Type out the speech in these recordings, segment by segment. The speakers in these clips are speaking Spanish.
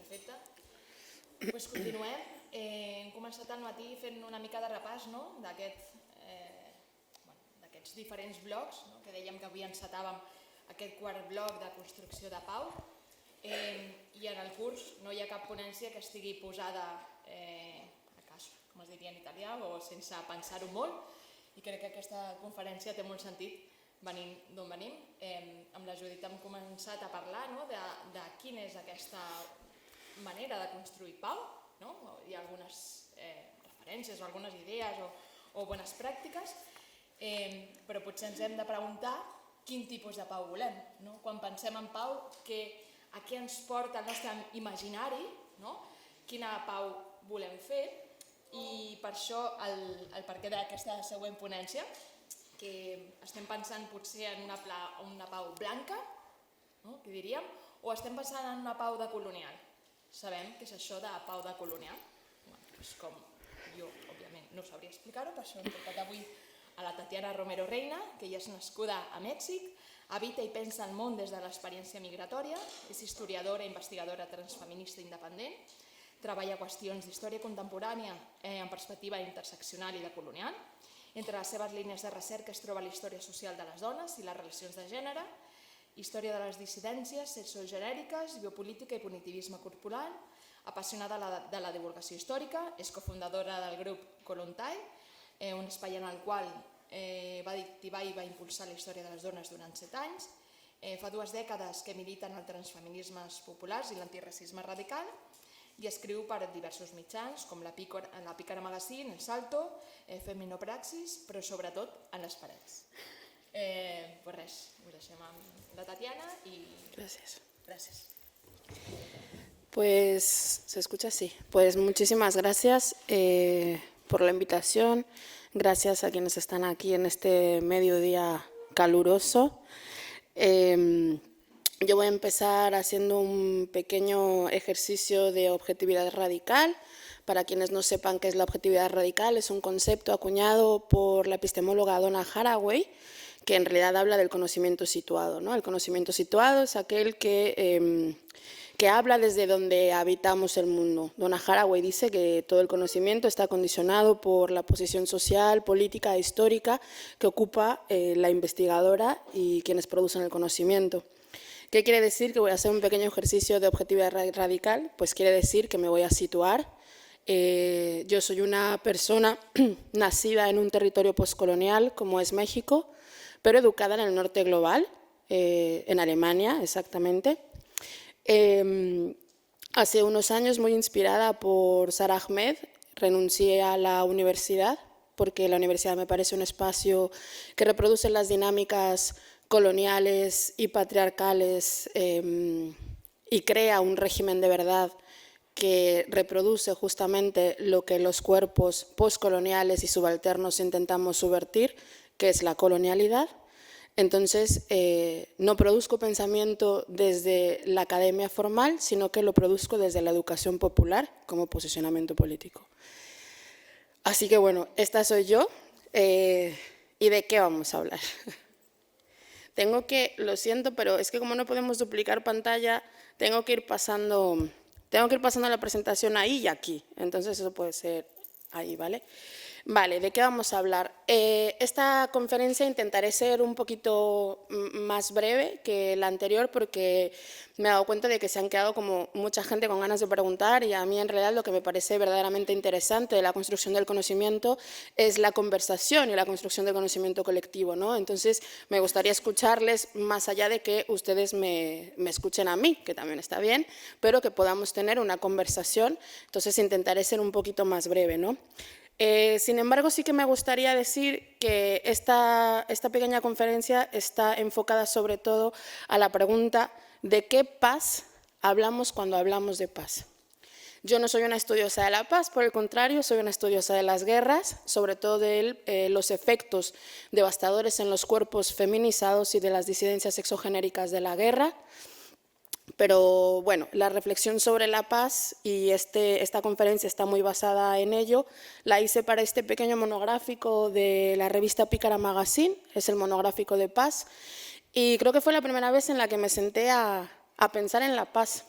Perfecte. Doncs continuem. Hem començat al matí fent una mica de repàs d'aquests diferents blocs, que dèiem que avui encetàvem aquest quart bloc de construcció de pau, i en el curs no hi ha cap ponència que estigui posada a cas, com es diria en italià, o sense pensar-ho molt, i crec que aquesta conferència té molt sentit venint d'on venim. Amb la Judit hem començat a parlar de quina és aquesta manera de construir pau. Hi ha algunes referències o algunes idees o bones pràctiques, però potser ens hem de preguntar quin tipus de pau volem. Quan pensem en pau, a què ens porta el nostre imaginari, quina pau volem fer, i per això el perquè d'aquesta següent ponència, que estem pensant potser en una pau blanca, que diríem, o estem pensant en una pau decolonial. Sabem què és això de pau decolonial? Com jo, òbviament, no sabria explicar-ho, per això hem portat avui a la Tatiana Romero Reina, que ella és nascuda a Mèxic, habita i pensa el món des de l'experiència migratòria, és historiadora i investigadora transfeminista independent, treballa qüestions d'història contemporània en perspectiva interseccional i decolonial. Entre les seves línies de recerca es troba la història social de les dones i les relacions de gènere, història de les dissidències sexogenèriques, biopolítica i punitivisme corporal, apassionada de la divulgació històrica, és cofundadora del grup Kolontai, un espai en el qual va activar i va impulsar la història de les dones durant 7 anys. Fa 2 dècades que milita en els transfeminismes populars i l'antiracisme radical i escriu per diversos mitjans, com la Pícara Magazine, El Salto, Feminopraxis, però sobretot en les parets. Pues res, us deixem amb la Tatiana y... Gracias. Pues se escucha así. Pues muchísimas gracias por la invitación. Gracias a quienes están aquí en este mediodía caluroso. Yo voy a empezar haciendo un pequeño ejercicio de objetividad radical. Para quienes no sepan qué es la objetividad radical, es un concepto acuñado por la epistemóloga Donna Haraway, que en realidad habla del conocimiento situado, ¿no? El conocimiento situado es aquel que habla desde donde habitamos el mundo. Donna Haraway dice que todo el conocimiento está condicionado por la posición social, política e histórica que ocupa la investigadora y quienes producen el conocimiento. ¿Qué quiere decir? Que voy a hacer un pequeño ejercicio de objetividad radical. Pues quiere decir que me voy a situar. Yo soy una persona nacida en un territorio postcolonial como es México, pero educada en el norte global, en Alemania exactamente. Hace unos años, muy inspirada por Sara Ahmed, renuncié a la universidad porque la universidad me parece un espacio que reproduce las dinámicas coloniales y patriarcales y crea un régimen de verdad que reproduce justamente lo que los cuerpos postcoloniales y subalternos intentamos subvertir, que es la colonialidad. Entonces, no produzco pensamiento desde la academia formal, sino que lo produzco desde la educación popular como posicionamiento político. Así que bueno, esta soy yo. ¿Y de qué vamos a hablar? Tengo que, lo siento, pero es que como no podemos duplicar pantalla, tengo que ir pasando la presentación ahí y aquí. Entonces eso puede ser ahí, ¿vale? Vale, ¿de qué vamos a hablar? Esta conferencia intentaré ser un poquito más breve que la anterior porque me he dado cuenta de que se han quedado como mucha gente con ganas de preguntar y a mí en realidad lo que me parece verdaderamente interesante de la construcción del conocimiento es la conversación y la construcción del conocimiento colectivo, ¿no? Entonces me gustaría escucharles más allá de que ustedes me escuchen a mí, que también está bien, pero que podamos tener una conversación, entonces intentaré ser un poquito más breve, ¿no? Sin embargo, sí que me gustaría decir que esta pequeña conferencia está enfocada sobre todo a la pregunta de qué paz hablamos cuando hablamos de paz. Yo no soy una estudiosa de la paz, por el contrario, soy una estudiosa de las guerras, sobre todo de los efectos devastadores en los cuerpos feminizados y de las disidencias sexogenéricas de la guerra. Pero bueno, la reflexión sobre la paz y esta conferencia está muy basada en ello. La hice para este pequeño monográfico de la revista Pícara Magazine, es el monográfico de paz. Y creo que fue la primera vez en la que me senté a pensar en la paz.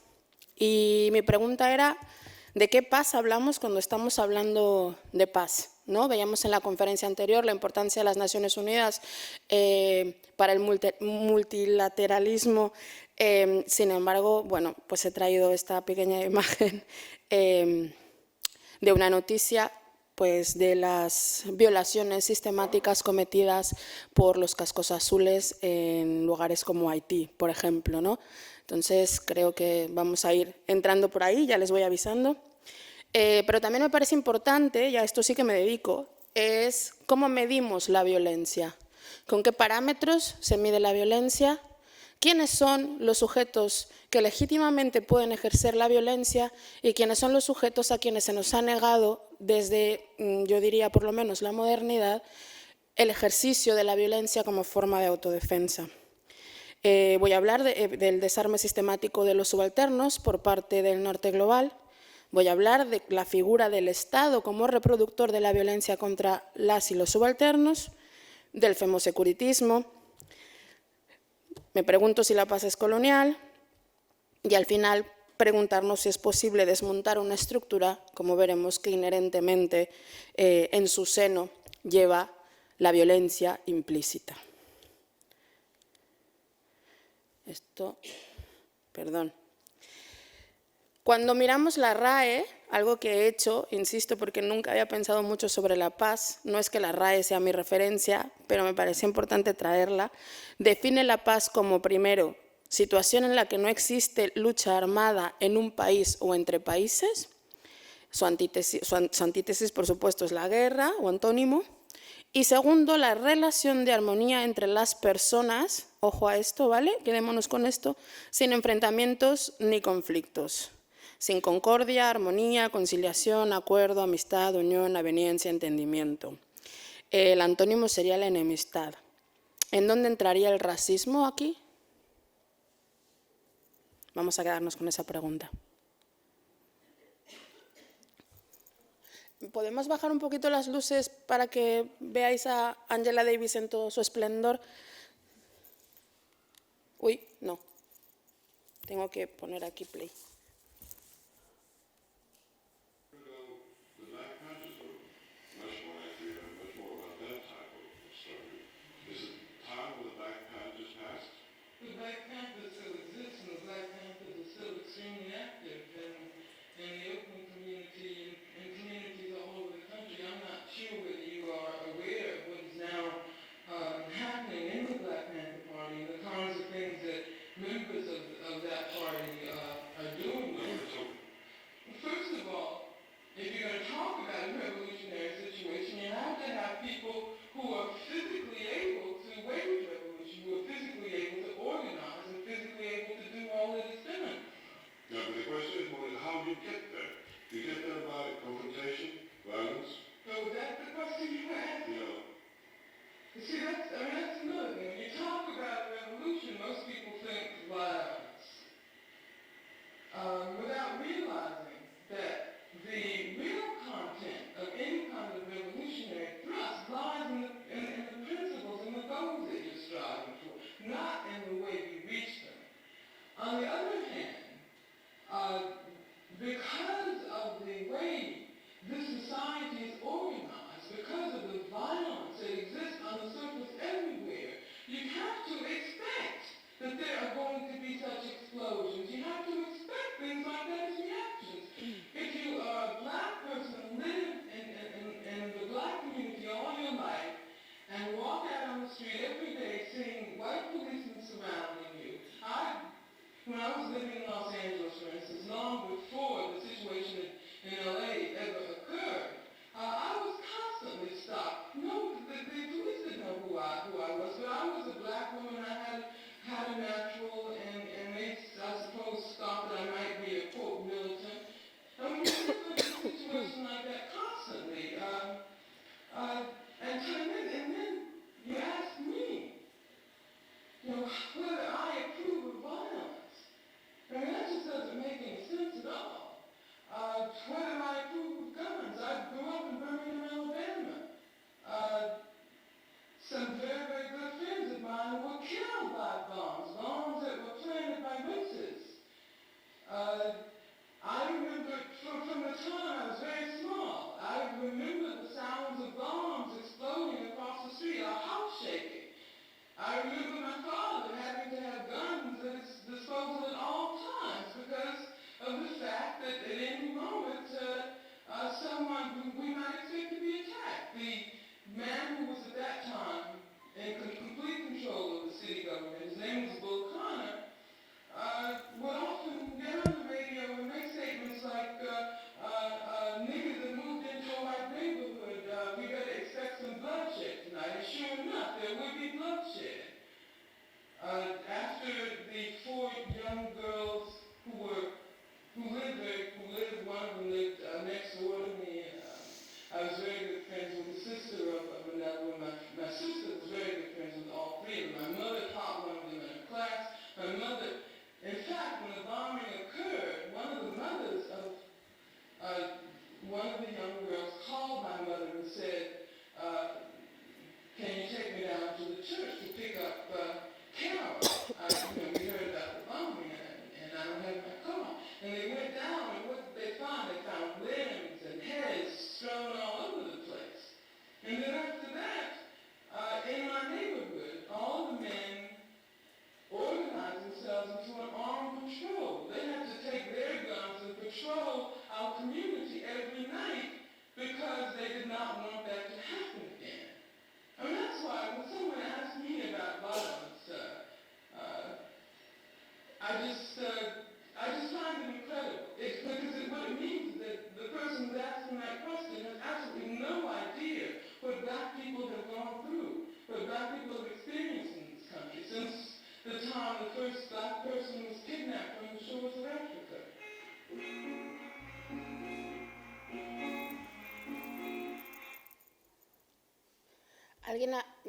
Y mi pregunta era, ¿de qué paz hablamos cuando estamos hablando de paz? ¿No? Veíamos en la conferencia anterior la importancia de las Naciones Unidas para el multilateralismo. Sin embargo, bueno, pues he traído esta pequeña imagen de una noticia pues, de las violaciones sistemáticas cometidas por los cascos azules en lugares como Haití, por ejemplo, ¿no? Entonces, creo que vamos a ir entrando por ahí, ya les voy avisando. Pero también me parece importante, y a esto sí que me dedico, es cómo medimos la violencia, con qué parámetros se mide la violencia, quiénes son los sujetos que legítimamente pueden ejercer la violencia y quiénes son los sujetos a quienes se nos ha negado desde, yo diría por lo menos la modernidad, el ejercicio de la violencia como forma de autodefensa. Voy a hablar del desarme sistemático de los subalternos por parte del norte global. Voy a hablar de la figura del Estado como reproductor de la violencia contra las y los subalternos, del femosecuritismo. Me pregunto si la paz es colonial y al final preguntarnos si es posible desmontar una estructura, como veremos que inherentemente en su seno lleva la violencia implícita. Cuando miramos la RAE, algo que he hecho, insisto, porque nunca había pensado mucho sobre la paz, no es que la RAE sea mi referencia, pero me parece importante traerla, define la paz como, primero, situación en la que no existe lucha armada en un país o entre países. Su antítesis, por supuesto, es la guerra o antónimo. Y segundo, la relación de armonía entre las personas, ojo a esto, ¿vale? Quedémonos con esto, sin enfrentamientos ni conflictos, sin concordia, armonía, conciliación, acuerdo, amistad, unión, aveniencia, entendimiento. El antónimo sería la enemistad. ¿En dónde entraría el racismo aquí? Vamos a quedarnos con esa pregunta. ¿Podemos bajar un poquito las luces para que veáis a Angela Davis en todo su esplendor? Uy, no. Tengo que poner aquí play.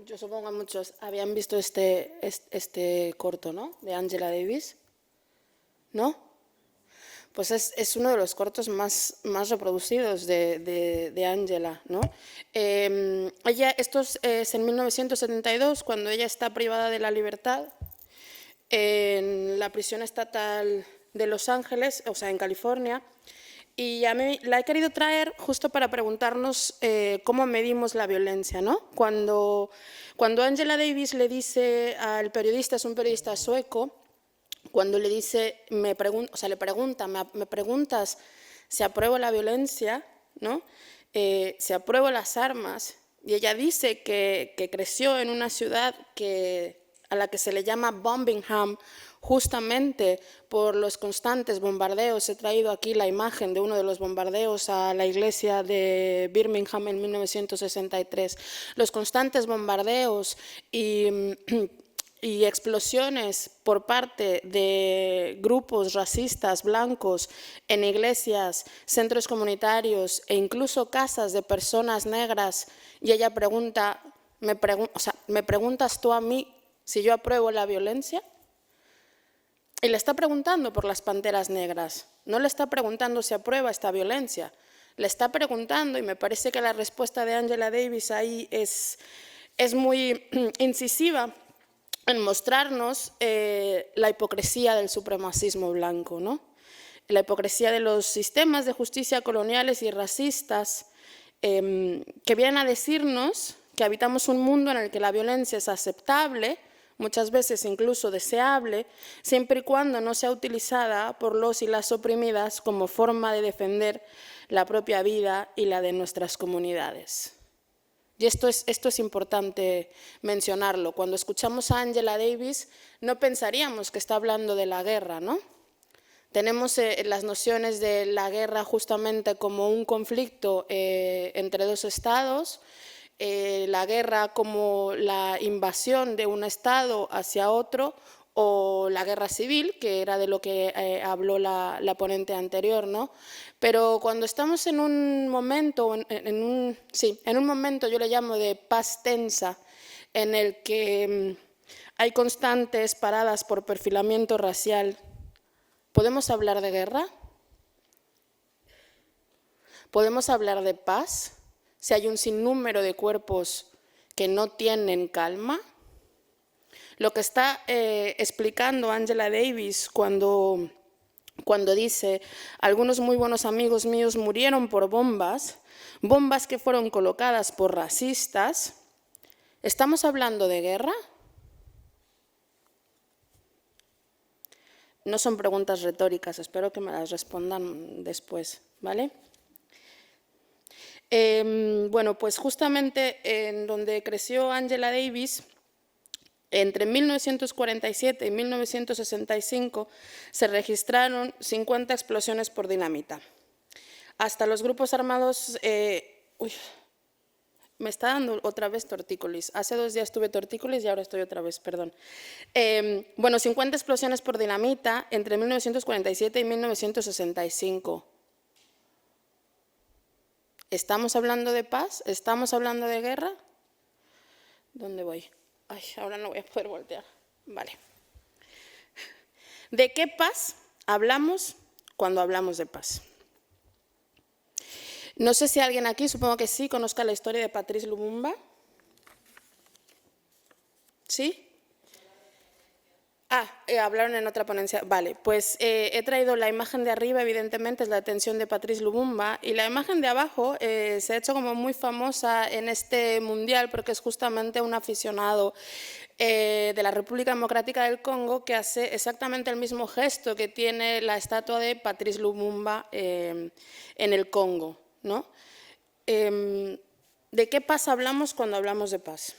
Yo supongo que muchos habían visto este corto, ¿no? De Angela Davis, ¿no? Pues es uno de los cortos más reproducidos de Angela, ¿no? Esto es en 1972, cuando ella está privada de la libertad en la prisión estatal de Los Ángeles, o sea, en California, y a mí la he querido traer justo para preguntarnos cómo medimos la violencia, ¿no? Cuando Angela Davis le dice al periodista, es un periodista sueco, cuando le dice, me preguntas si apruebo la violencia, ¿no? Si apruebo las armas, y ella dice que creció en una ciudad a la que se le llama Birmingham, justamente por los constantes bombardeos. He traído aquí la imagen de uno de los bombardeos a la iglesia de Birmingham en 1963. Los constantes bombardeos y explosiones por parte de grupos racistas blancos en iglesias, centros comunitarios e incluso casas de personas negras. Y ella pregunta, ¿me preguntas tú a mí si yo apruebo la violencia? Y le está preguntando por las panteras negras, no le está preguntando si aprueba esta violencia, le está preguntando, y me parece que la respuesta de Angela Davis ahí es muy incisiva en mostrarnos la hipocresía del supremacismo blanco, ¿no? La hipocresía de los sistemas de justicia coloniales y racistas que vienen a decirnos que habitamos un mundo en el que la violencia es aceptable, muchas veces incluso deseable, siempre y cuando no sea utilizada por los y las oprimidas como forma de defender la propia vida y la de nuestras comunidades. Y esto es importante mencionarlo. Cuando escuchamos a Angela Davis, no pensaríamos que está hablando de la guerra, ¿no? Tenemos las nociones de la guerra justamente como un conflicto entre dos estados, la guerra como la invasión de un estado hacia otro, o la guerra civil, que era de lo que habló la ponente anterior, ¿no? Pero cuando estamos en un momento, en un momento yo le llamo de paz tensa, en el que hay constantes paradas por perfilamiento racial, ¿podemos hablar de guerra? ¿Podemos hablar de paz si hay un sinnúmero de cuerpos que no tienen calma? Lo que está explicando Angela Davis cuando dice algunos muy buenos amigos míos murieron por bombas que fueron colocadas por racistas, ¿estamos hablando de guerra? No son preguntas retóricas, espero que me las respondan después, ¿vale? Bueno, pues justamente en donde creció Angela Davis, entre 1947 y 1965 se registraron 50 explosiones por dinamita. Hasta los grupos armados... me está dando otra vez tortícolis. Hace 2 días tuve tortícolis y ahora estoy otra vez, perdón. Bueno, 50 explosiones por dinamita entre 1947 y 1965. ¿Estamos hablando de paz? ¿Estamos hablando de guerra? ¿Dónde voy? Ay, ahora no voy a poder voltear. Vale. ¿De qué paz hablamos cuando hablamos de paz? No sé si alguien aquí, supongo que sí, conozca la historia de Patrice Lumumba. ¿Sí? Hablaron en otra ponencia. Vale, pues he traído la imagen de arriba, evidentemente, es la detención de Patrice Lumumba, y la imagen de abajo se ha hecho como muy famosa en este mundial porque es justamente un aficionado de la República Democrática del Congo que hace exactamente el mismo gesto que tiene la estatua de Patrice Lumumba en el Congo, ¿no? ¿De qué paz hablamos cuando hablamos de paz?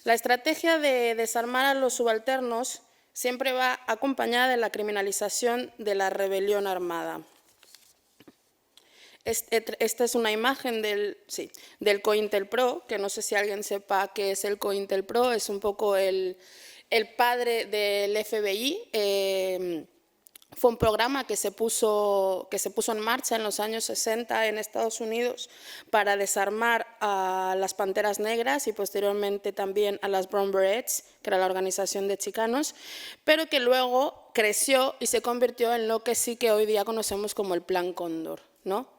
La estrategia de desarmar a los subalternos siempre va acompañada de la criminalización de la rebelión armada. Esta es una imagen del COINTELPRO, que no sé si alguien sepa qué es el COINTELPRO, es un poco el padre del FBI. Fue un programa que se puso en marcha en los años 60 en Estados Unidos para desarmar a las Panteras Negras y posteriormente también a las Brown Berets, que era la organización de chicanos, pero que luego creció y se convirtió en lo que sí que hoy día conocemos como el Plan Cóndor, ¿no?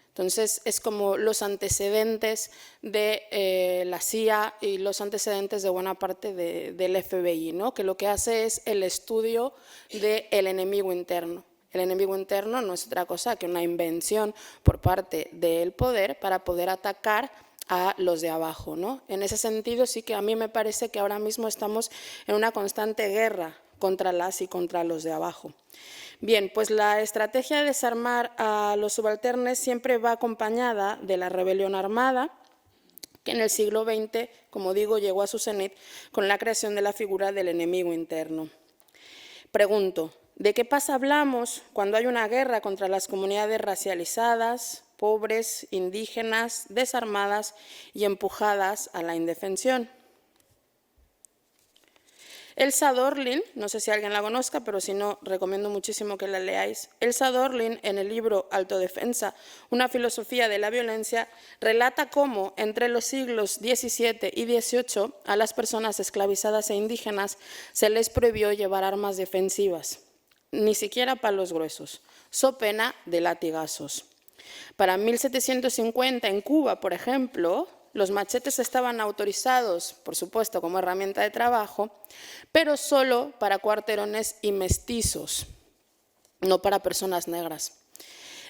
Entonces, es como los antecedentes de la CIA y los antecedentes de buena parte del FBI, ¿no? Que lo que hace es el estudio del enemigo interno. El enemigo interno no es otra cosa que una invención por parte del poder para poder atacar a los de abajo, ¿no? En ese sentido, sí que a mí me parece que ahora mismo estamos en una constante guerra contra las y contra los de abajo. Bien, pues la estrategia de desarmar a los subalternes siempre va acompañada de la rebelión armada, que en el siglo XX, como digo, llegó a su cenit con la creación de la figura del enemigo interno. Pregunto, ¿de qué paz hablamos cuando hay una guerra contra las comunidades racializadas, pobres, indígenas, desarmadas y empujadas a la indefensión? Elsa Dorlin, no sé si alguien la conozca, pero si no, recomiendo muchísimo que la leáis. Elsa Dorlin, en el libro Autodefensa, una filosofía de la violencia, relata cómo entre los siglos XVII y XVIII a las personas esclavizadas e indígenas se les prohibió llevar armas defensivas, ni siquiera palos gruesos, so pena de latigazos. Para 1750 en Cuba, por ejemplo, los machetes estaban autorizados, por supuesto, como herramienta de trabajo, pero solo para cuarterones y mestizos, no para personas negras.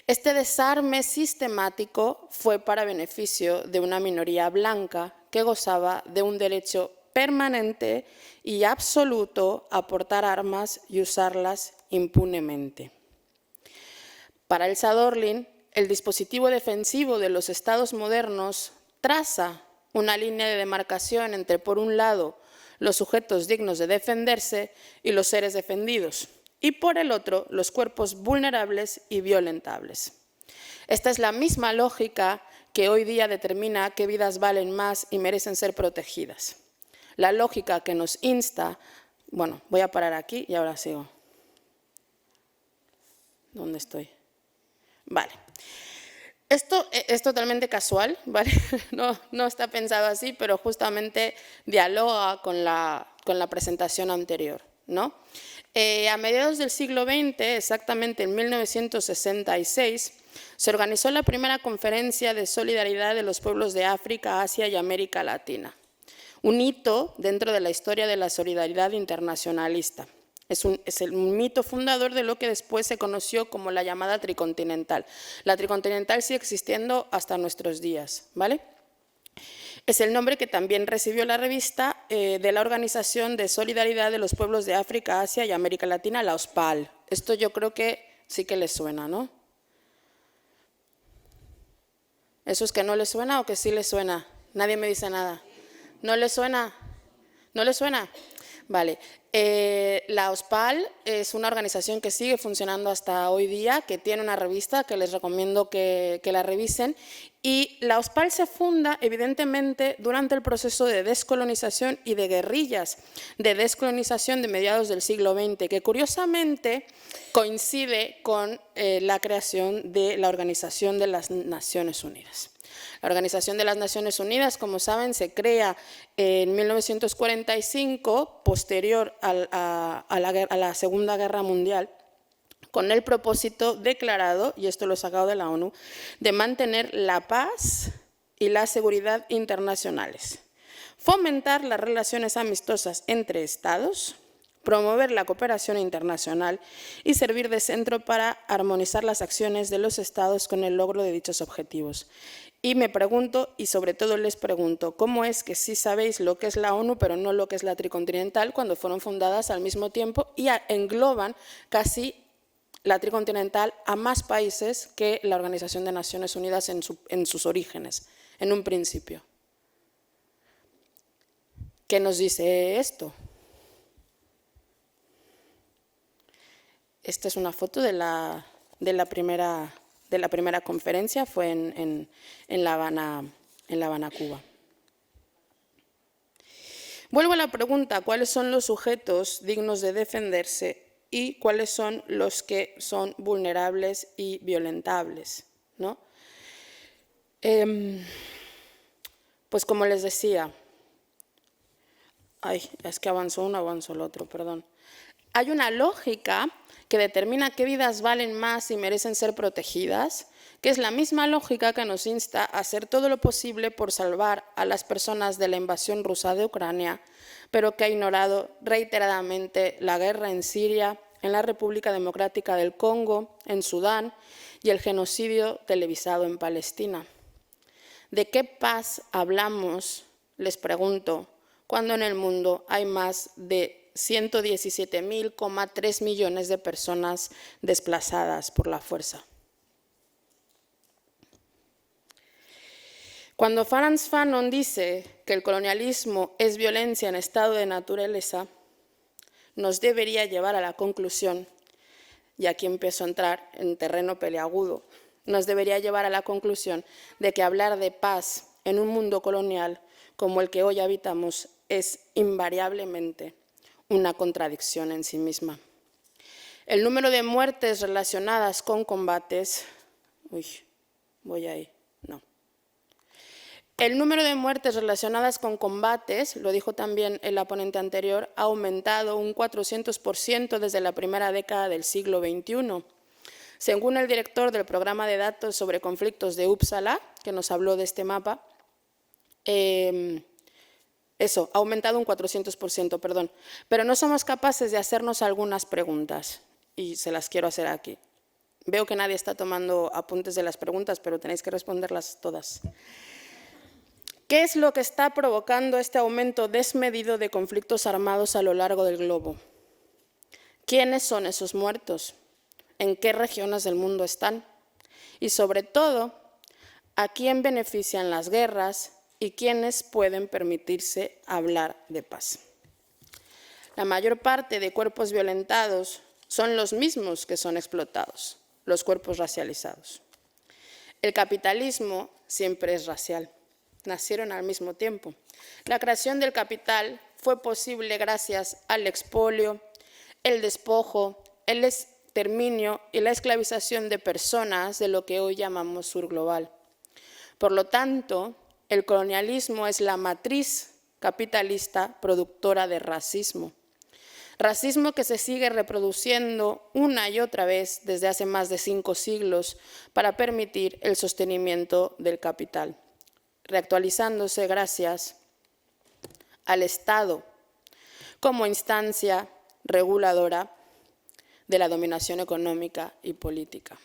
Este desarme sistemático fue para beneficio de una minoría blanca que gozaba de un derecho permanente y absoluto a portar armas y usarlas impunemente. Para Elsa Dorlin, el dispositivo defensivo de los estados modernos traza una línea de demarcación entre, por un lado, los sujetos dignos de defenderse y los seres defendidos, y por el otro, los cuerpos vulnerables y violentables. Esta es la misma lógica que hoy día determina qué vidas valen más y merecen ser protegidas. La lógica que nos insta, bueno, voy a parar aquí y ahora sigo. ¿Dónde estoy? Vale. Esto es totalmente casual, ¿vale? No está pensado así, pero justamente dialoga con la presentación anterior, ¿no? A mediados del siglo XX, exactamente en 1966, se organizó la primera conferencia de solidaridad de los pueblos de África, Asia y América Latina. Un hito dentro de la historia de la solidaridad internacionalista. Es el mito fundador de lo que después se conoció como la llamada tricontinental. La tricontinental sigue existiendo hasta nuestros días, ¿vale? Es el nombre que también recibió la revista de la Organización de Solidaridad de los Pueblos de África, Asia y América Latina, la OSPAL. Esto yo creo que sí que les suena, ¿no? ¿Eso es que no les suena o que sí les suena? Nadie me dice nada. ¿No les suena? ¿No les suena? Vale. La OSPAL es una organización que sigue funcionando hasta hoy día, que tiene una revista que les recomiendo que la revisen. Y la OSPAL se funda, evidentemente, durante el proceso de descolonización y de guerrillas de descolonización de mediados del siglo XX, que curiosamente coincide con la creación de la Organización de las Naciones Unidas. La Organización de las Naciones Unidas, como saben, se crea en 1945, posterior a la Segunda Guerra Mundial, con el propósito declarado, y esto lo he sacado de la ONU, de mantener la paz y la seguridad internacionales, fomentar las relaciones amistosas entre Estados, promover la cooperación internacional y servir de centro para armonizar las acciones de los Estados con el logro de dichos objetivos. Y me pregunto, y sobre todo les pregunto, ¿cómo es que sí sabéis lo que es la ONU, pero no lo que es la tricontinental, cuando fueron fundadas al mismo tiempo y engloban casi la tricontinental a más países que la Organización de Naciones Unidas en sus orígenes, en un principio? ¿Qué nos dice esto? Esta es una foto de la primera conferencia, fue en La Habana, Cuba. Vuelvo a la pregunta, ¿cuáles son los sujetos dignos de defenderse y cuáles son los que son vulnerables y violentables, ¿no? Pues como les decía, es que avanzó uno, avanzó el otro, perdón. Hay una lógica que determina qué vidas valen más y merecen ser protegidas, que es la misma lógica que nos insta a hacer todo lo posible por salvar a las personas de la invasión rusa de Ucrania, pero que ha ignorado reiteradamente la guerra en Siria, en la República Democrática del Congo, en Sudán y el genocidio televisado en Palestina. ¿De qué paz hablamos, les pregunto, cuando en el mundo hay más de 117,3 millones de personas desplazadas por la fuerza? Cuando Frantz Fanon dice que el colonialismo es violencia en estado de naturaleza, nos debería llevar a la conclusión, y aquí empiezo a entrar en terreno peliagudo, nos debería llevar a la conclusión de que hablar de paz en un mundo colonial como el que hoy habitamos es invariablemente una contradicción en sí misma. El número de muertes relacionadas con combates... El número de muertes relacionadas con combates, lo dijo también la ponente anterior, ha aumentado un 400% desde la primera década del siglo XXI. Según el director del programa de datos sobre conflictos de Uppsala, que nos habló de este mapa, ha aumentado un 400%, perdón. Pero no somos capaces de hacernos algunas preguntas, y se las quiero hacer aquí. Veo que nadie está tomando apuntes de las preguntas, pero tenéis que responderlas todas. ¿Qué es lo que está provocando este aumento desmedido de conflictos armados a lo largo del globo? ¿Quiénes son esos muertos? ¿En qué regiones del mundo están? Y sobre todo, ¿a quién benefician las guerras y quiénes pueden permitirse hablar de paz? La mayor parte de cuerpos violentados son los mismos que son explotados, los cuerpos racializados. El capitalismo siempre es racial. Nacieron al mismo tiempo. La creación del capital fue posible gracias al expolio, el despojo, el exterminio y la esclavización de personas de lo que hoy llamamos sur global. Por lo tanto, el colonialismo es la matriz capitalista productora de racismo. Racismo que se sigue reproduciendo una y otra vez desde hace más de 5 siglos para permitir el sostenimiento del capital, reactualizándose gracias al Estado como instancia reguladora de la dominación económica y política.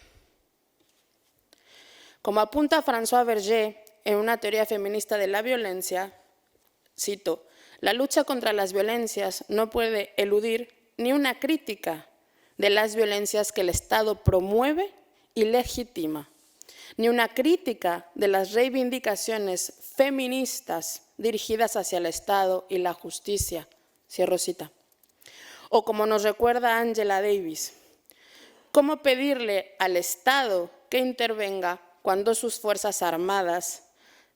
Como apunta François Verger en una teoría feminista de la violencia, cito, la lucha contra las violencias no puede eludir ni una crítica de las violencias que el Estado promueve y legitima, ni una crítica de las reivindicaciones feministas dirigidas hacia el Estado y la justicia. Cierro cita. O como nos recuerda Angela Davis, ¿cómo pedirle al Estado que intervenga cuando sus fuerzas armadas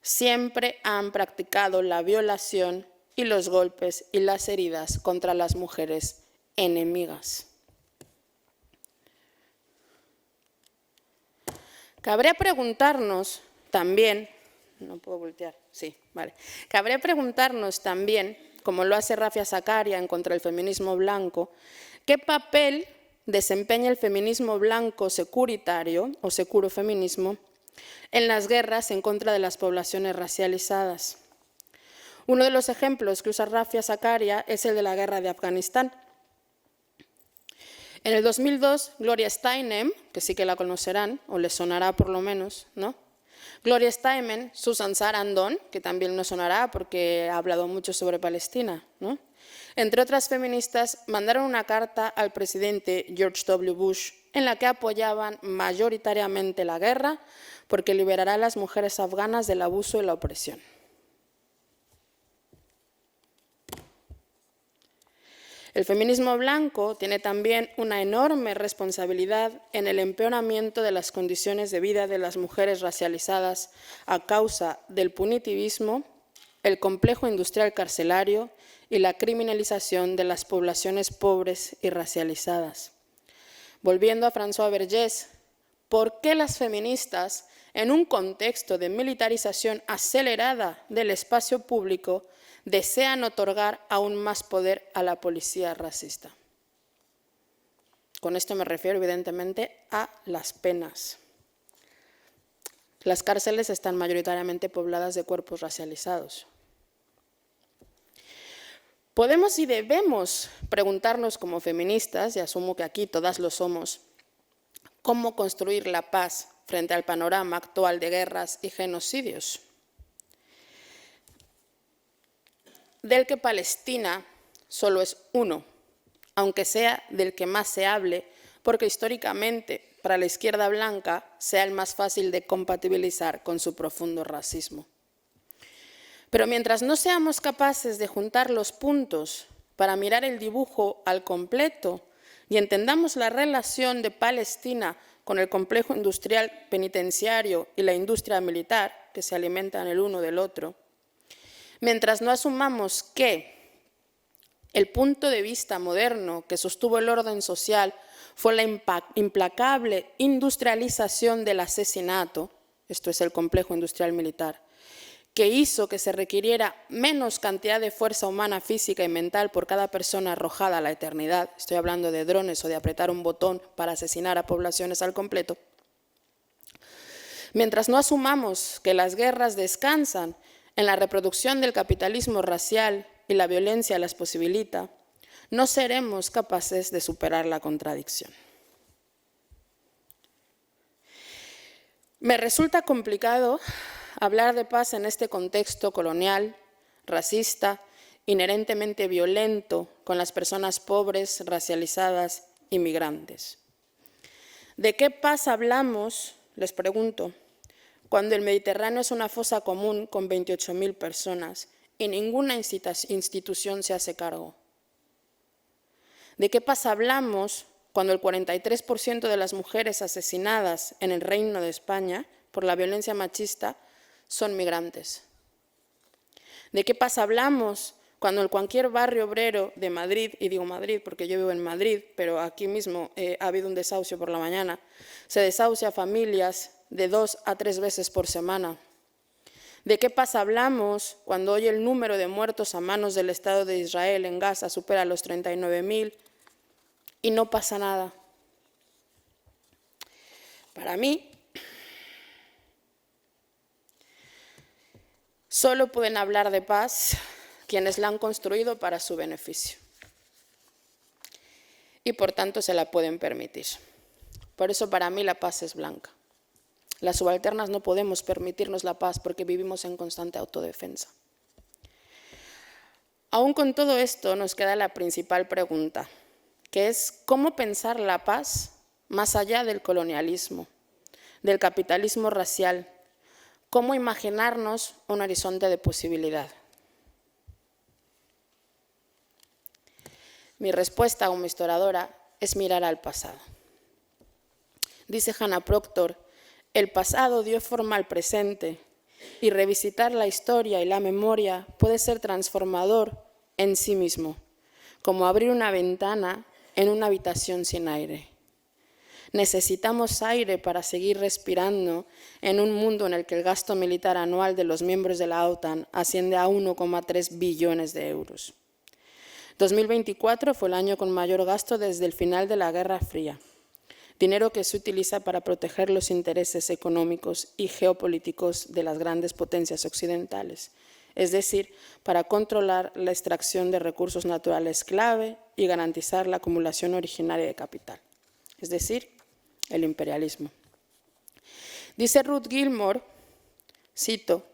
siempre han practicado la violación y los golpes y las heridas contra las mujeres enemigas? Cabría preguntarnos también, cabría preguntarnos también, como lo hace Rafia Zakaria en Contra el feminismo blanco, ¿qué papel desempeña el feminismo blanco securitario o securofeminismo en las guerras en contra de las poblaciones racializadas? Uno de los ejemplos que usa Rafia Zakaria es el de la guerra de Afganistán. En el 2002, Gloria Steinem, que sí que la conocerán, o les sonará por lo menos, ¿no? Gloria Steinem, Susan Sarandon, que también nos sonará porque ha hablado mucho sobre Palestina, ¿no? Entre otras feministas, mandaron una carta al presidente George W. Bush en la que apoyaban mayoritariamente la guerra porque liberará a las mujeres afganas del abuso y la opresión. El feminismo blanco tiene también una enorme responsabilidad en el empeoramiento de las condiciones de vida de las mujeres racializadas a causa del punitivismo, el complejo industrial carcelario y la criminalización de las poblaciones pobres y racializadas. Volviendo a François Vergés, ¿por qué las feministas, en un contexto de militarización acelerada del espacio público, desean otorgar aún más poder a la policía racista? Con esto me refiero evidentemente a las penas. Las cárceles están mayoritariamente pobladas de cuerpos racializados. Podemos y debemos preguntarnos como feministas, y asumo que aquí todas lo somos, ¿cómo construir la paz frente al panorama actual de guerras y genocidios? Del que Palestina solo es uno, aunque sea del que más se hable, porque históricamente para la izquierda blanca sea el más fácil de compatibilizar con su profundo racismo. Pero mientras no seamos capaces de juntar los puntos para mirar el dibujo al completo y entendamos la relación de Palestina con el complejo industrial penitenciario y la industria militar, que se alimentan el uno del otro, mientras no asumamos que el punto de vista moderno que sostuvo el orden social fue la implacable industrialización del asesinato, esto es el complejo industrial militar, que hizo que se requiriera menos cantidad de fuerza humana, física y mental por cada persona arrojada a la eternidad, estoy hablando de drones o de apretar un botón para asesinar a poblaciones al completo, mientras no asumamos que las guerras descansan en la reproducción del capitalismo racial y la violencia las posibilita, no seremos capaces de superar la contradicción. Me resulta complicado hablar de paz en este contexto colonial, racista, inherentemente violento con las personas pobres, racializadas y migrantes. ¿De qué paz hablamos, les pregunto, cuando el Mediterráneo es una fosa común con 28.000 personas y ninguna institución se hace cargo? ¿De qué paz hablamos cuando el 43% de las mujeres asesinadas en el Reino de España por la violencia machista son migrantes? ¿De qué paz hablamos cuando en cualquier barrio obrero de Madrid, y digo Madrid porque yo vivo en Madrid, pero aquí mismo ha habido un desahucio por la mañana, se desahucia a familias de 2 a 3 veces por semana? ¿De qué paz hablamos cuando hoy el número de muertos a manos del Estado de Israel en Gaza supera los 39.000 y no pasa nada? Para mí, solo pueden hablar de paz quienes la han construido para su beneficio y por tanto se la pueden permitir. Por eso para mí la paz es blanca. Las subalternas no podemos permitirnos la paz porque vivimos en constante autodefensa. Aún con todo esto nos queda la principal pregunta, que es ¿cómo pensar la paz más allá del colonialismo, del capitalismo racial? ¿Cómo imaginarnos un horizonte de posibilidad? Mi respuesta como historiadora es mirar al pasado. Dice Hannah Proctor, el pasado dio forma al presente y revisitar la historia y la memoria puede ser transformador en sí mismo, como abrir una ventana en una habitación sin aire. Necesitamos aire para seguir respirando en un mundo en el que el gasto militar anual de los miembros de la OTAN asciende a 1,3 billones de euros. 2024 fue el año con mayor gasto desde el final de la Guerra Fría. Dinero que se utiliza para proteger los intereses económicos y geopolíticos de las grandes potencias occidentales, es decir, para controlar la extracción de recursos naturales clave y garantizar la acumulación originaria de capital, es decir, el imperialismo. Dice Ruth Gilmore, cito,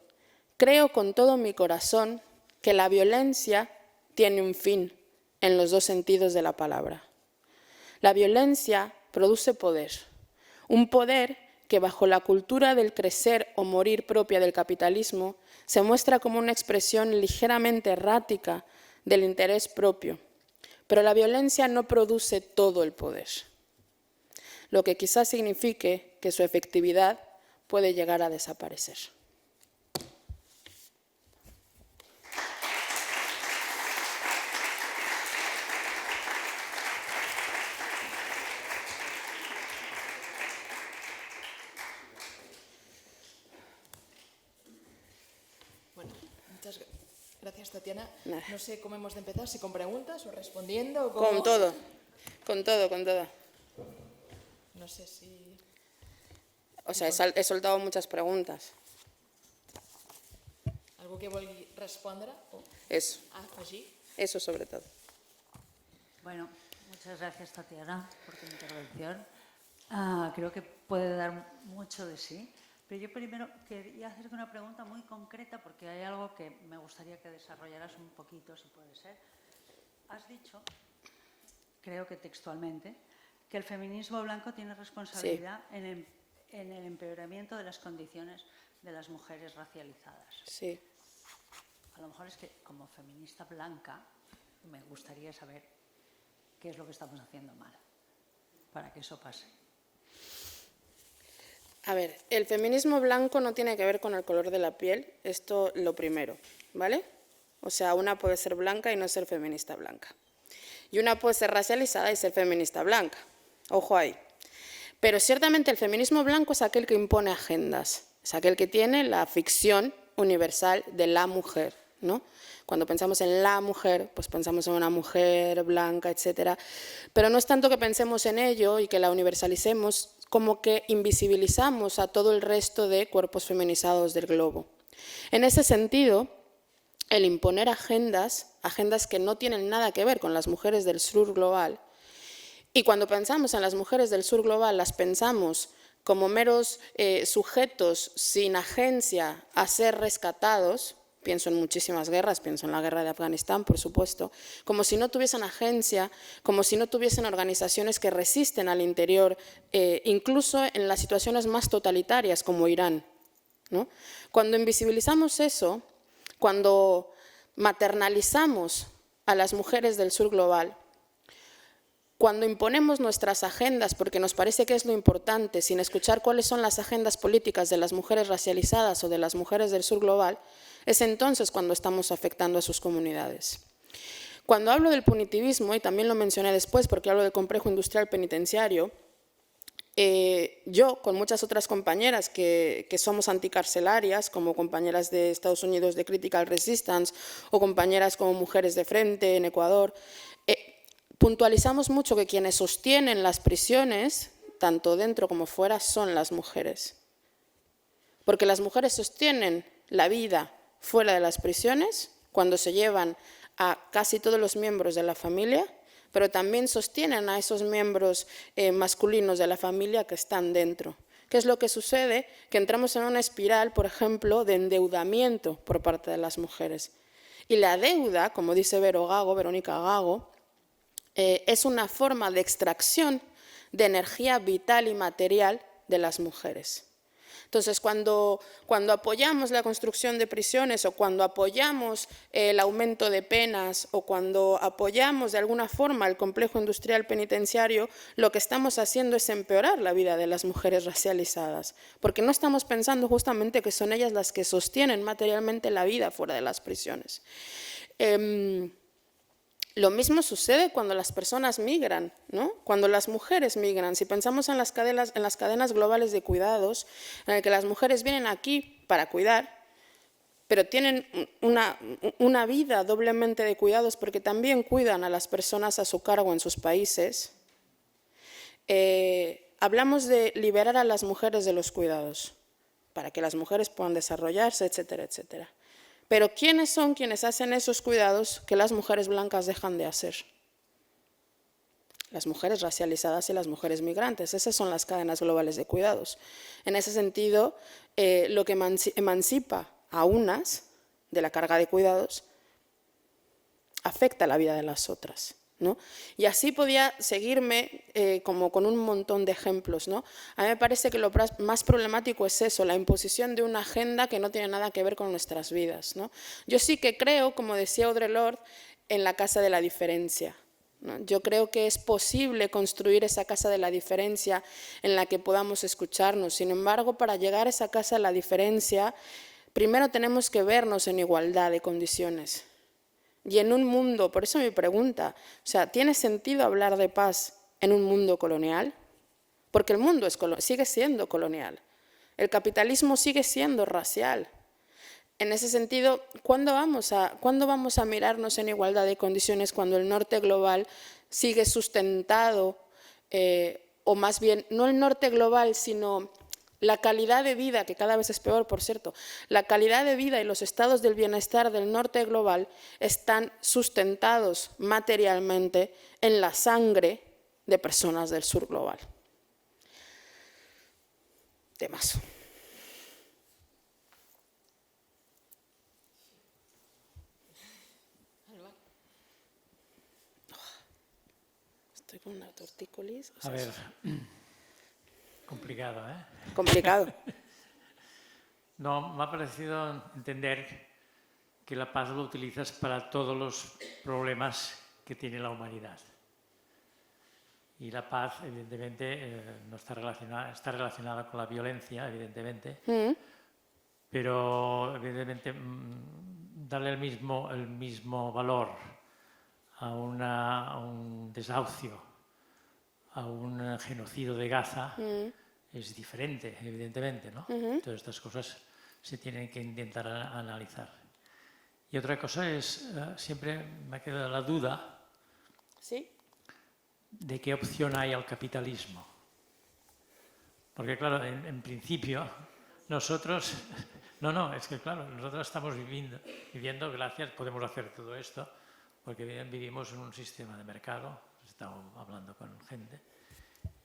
«Creo con todo mi corazón que la violencia tiene un fin en los dos sentidos de la palabra. La violencia produce poder, un poder que bajo la cultura del crecer o morir propia del capitalismo se muestra como una expresión ligeramente errática del interés propio, pero la violencia no produce todo el poder, lo que quizás signifique que su efectividad puede llegar a desaparecer». Gracias, Tatiana. Nada. No sé cómo hemos de empezar, si con preguntas o respondiendo. O Con todo, con todo, con todo. No sé si... O sea, he soltado muchas preguntas. Algú que vulgui respondre o Eso, afegir? eso sobre todo. Bueno, muchas gracias, Tatiana, por tu intervención. Creo que puede dar mucho de sí, pero yo primero quería hacerte una pregunta muy concreta porque hay algo que me gustaría que desarrollaras un poquito, si puede ser. Has dicho, creo que textualmente, que el feminismo blanco tiene responsabilidad en el empeoramiento de las condiciones de las mujeres racializadas. Sí. A lo mejor es que, como feminista blanca, me gustaría saber qué es lo que estamos haciendo mal para que eso pase. A ver, el feminismo blanco no tiene que ver con el color de la piel, esto lo primero, ¿vale? O sea, una puede ser blanca y no ser feminista blanca. Y una puede ser racializada y ser feminista blanca. Ojo ahí. Pero ciertamente el feminismo blanco es aquel que impone agendas, es aquel que tiene la ficción universal de la mujer, ¿no? Cuando pensamos en la mujer, pues pensamos en una mujer blanca, etcétera. Pero no es tanto que pensemos en ello y que la universalicemos, como que invisibilizamos a todo el resto de cuerpos feminizados del globo. En ese sentido, el imponer agendas que no tienen nada que ver con las mujeres del sur global, y cuando pensamos en las mujeres del sur global, las pensamos como meros sujetos sin agencia a ser rescatados, pienso en muchísimas guerras, pienso en la guerra de Afganistán, por supuesto, como si no tuviesen agencia, como si no tuviesen organizaciones que resisten al interior, incluso en las situaciones más totalitarias como Irán, ¿no? Cuando invisibilizamos eso, cuando maternalizamos a las mujeres del sur global, cuando imponemos nuestras agendas porque nos parece que es lo importante, sin escuchar cuáles son las agendas políticas de las mujeres racializadas o de las mujeres del sur global, es entonces cuando estamos afectando a sus comunidades. Cuando hablo del punitivismo, y también lo mencioné después porque hablo del complejo industrial penitenciario, yo con muchas otras compañeras que somos anticarcelarias, como compañeras de Estados Unidos de Critical Resistance o compañeras como Mujeres de Frente en Ecuador, puntualizamos mucho que quienes sostienen las prisiones, tanto dentro como fuera, son las mujeres. Porque las mujeres sostienen la vida fuera de las prisiones, cuando se llevan a casi todos los miembros de la familia, pero también sostienen a esos miembros masculinos de la familia que están dentro. ¿Qué es lo que sucede? Que entramos en una espiral, por ejemplo, de endeudamiento por parte de las mujeres. Y la deuda, como dice Verónica Gago, es una forma de extracción de energía vital y material de las mujeres. Entonces, cuando apoyamos la construcción de prisiones o cuando apoyamos el aumento de penas o cuando apoyamos de alguna forma el complejo industrial penitenciario, lo que estamos haciendo es empeorar la vida de las mujeres racializadas, porque no estamos pensando justamente que son ellas las que sostienen materialmente la vida fuera de las prisiones. Lo mismo sucede cuando las personas migran, ¿no? Cuando las mujeres migran. Si pensamos en las cadenas globales de cuidados, en el que las mujeres vienen aquí para cuidar, pero tienen una vida doblemente de cuidados porque también cuidan a las personas a su cargo en sus países, hablamos de liberar a las mujeres de los cuidados, para que las mujeres puedan desarrollarse, etcétera, etcétera. Pero ¿quiénes son quienes hacen esos cuidados que las mujeres blancas dejan de hacer? Las mujeres racializadas y las mujeres migrantes. Esas son las cadenas globales de cuidados. En ese sentido, lo que emancipa a unas de la carga de cuidados afecta la vida de las otras, ¿no? Y así podía seguirme como con un montón de ejemplos, ¿no? A mí me parece que lo más problemático es eso, la imposición de una agenda que no tiene nada que ver con nuestras vidas, ¿no? Yo sí que creo, como decía Audre Lorde, en la casa de la diferencia, ¿no? Yo creo que es posible construir esa casa de la diferencia en la que podamos escucharnos. Sin embargo, para llegar a esa casa de la diferencia, primero tenemos que vernos en igualdad de condiciones. Y en un mundo, por eso mi pregunta, o sea, ¿tiene sentido hablar de paz en un mundo colonial? Porque el mundo sigue siendo colonial, el capitalismo sigue siendo racial, En ese sentido, ¿cuándo vamos a mirarnos en igualdad de condiciones cuando el norte global sigue sustentado, o más bien, no el norte global, sino la calidad de vida, que cada vez es peor, por cierto, la calidad de vida y los estados del bienestar del norte global están sustentados materialmente en la sangre de personas del sur global? Temazo. Estoy con una tortícolis. A ver, complicado, ¿eh? Complicado. No, me ha parecido entender que la paz lo utilizas para todos los problemas que tiene la humanidad. Y la paz, evidentemente, no está relacionada con la violencia, evidentemente, pero evidentemente darle el mismo valor a un desahucio, a un genocidio de Gaza, es diferente, evidentemente, ¿no? Todas estas cosas se tienen que intentar analizar. Y otra cosa es, siempre me ha quedado la duda, ¿Sí? de qué opción hay al capitalismo. Porque claro, en principio, nosotros... No, es que claro, nosotros estamos viviendo gracias, podemos hacer todo esto, porque vivimos en un sistema de mercado, estamos hablando con gente,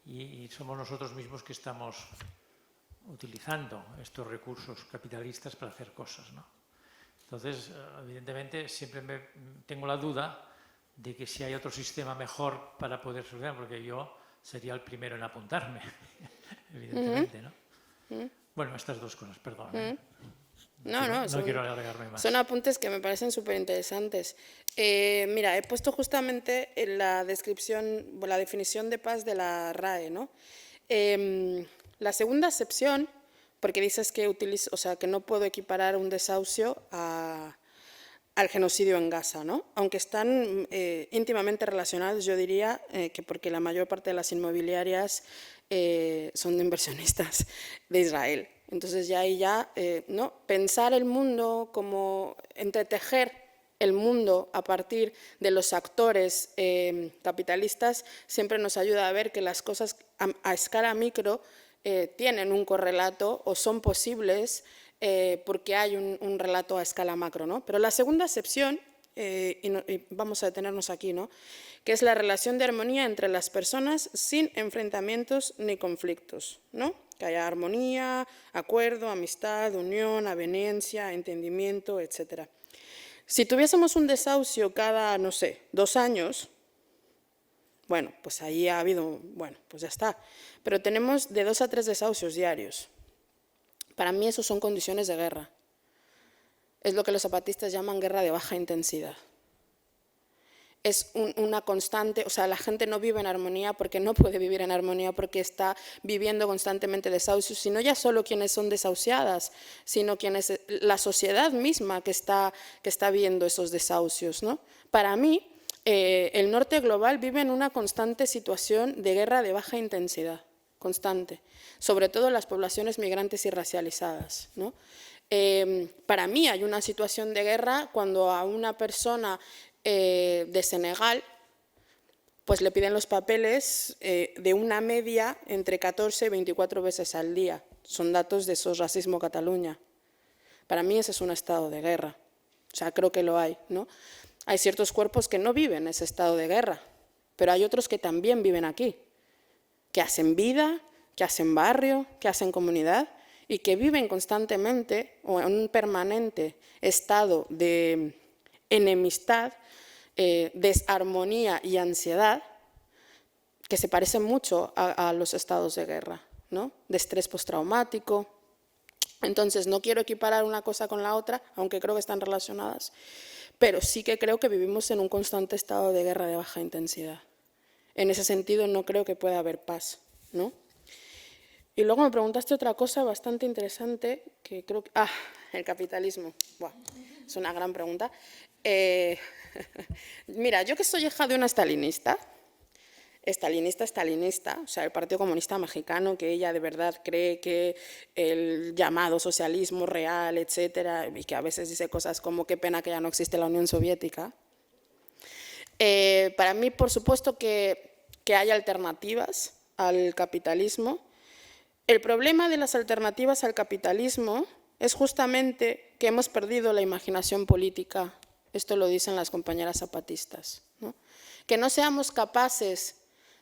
y somos nosotros mismos que estamos utilizando estos recursos capitalistas para hacer cosas, ¿no? Entonces, evidentemente, siempre tengo la duda de que si hay otro sistema mejor para poder solucionar, porque yo sería el primero en apuntarme, evidentemente, ¿no? Bueno, estas dos cosas, perdón. No quiero alargarme más. Son apuntes que me parecen súper interesantes. Mira, he puesto justamente en la descripción, la definición de paz de la RAE, ¿no? La segunda acepción, porque dices que que no puedo equiparar un desahucio al genocidio en Gaza, ¿no? Aunque están íntimamente relacionados, yo diría que porque la mayor parte de las inmobiliarias son de inversionistas de Israel. Entonces ¿no? Pensar el mundo como entretejer el mundo a partir de los actores capitalistas siempre nos ayuda a ver que las cosas a escala micro tienen un correlato o son posibles porque hay un relato a escala macro, ¿no? Pero la segunda acepción, y vamos a detenernos aquí, ¿no? Que es la relación de armonía entre las personas sin enfrentamientos ni conflictos, ¿no? Que haya armonía, acuerdo, amistad, unión, aveniencia, entendimiento, etc. Si tuviésemos un desahucio cada, no sé, 2 años, bueno, pues ahí ha habido, bueno, pues ya está. Pero tenemos de 2 a 3 desahucios diarios. Para mí eso son condiciones de guerra. Es lo que los zapatistas llaman guerra de baja intensidad. Es una constante, o sea, la gente no vive en armonía porque no puede vivir en armonía porque está viviendo constantemente desahucios, sino ya solo quienes son desahuciadas, sino la sociedad misma que está viendo esos desahucios, ¿no? Para mí, el norte global vive en una constante situación de guerra de baja intensidad, constante, sobre todo las poblaciones migrantes y racializadas, ¿no? Para mí hay una situación de guerra cuando a una persona de Senegal pues le piden los papeles de una media entre 14 y 24 veces al día. Son datos de SOS Racismo Cataluña. Para mí ese es un estado de guerra. O sea, creo que lo hay, ¿no? Hay ciertos cuerpos que no viven ese estado de guerra, pero hay otros que también viven aquí, que hacen vida, que hacen barrio, que hacen comunidad y que viven constantemente o en un permanente estado de enemistad, desarmonía y ansiedad que se parecen mucho a los estados de guerra, ¿no? De estrés postraumático. Entonces, no quiero equiparar una cosa con la otra, aunque creo que están relacionadas, pero sí que creo que vivimos en un constante estado de guerra de baja intensidad. En ese sentido, no creo que pueda haber paz, ¿no? Y luego me preguntaste otra cosa bastante interesante, que creo que... el capitalismo. Buah, es una gran pregunta. Mira, yo que soy hija de una stalinista, stalinista, o sea, el Partido Comunista Mexicano, que ella de verdad cree que el llamado socialismo real, etcétera, y que a veces dice cosas como qué pena que ya no existe la Unión Soviética. Para mí, por supuesto que hay alternativas al capitalismo. El problema de las alternativas al capitalismo es justamente que hemos perdido la imaginación política. Esto lo dicen las compañeras zapatistas, ¿no? Que no seamos capaces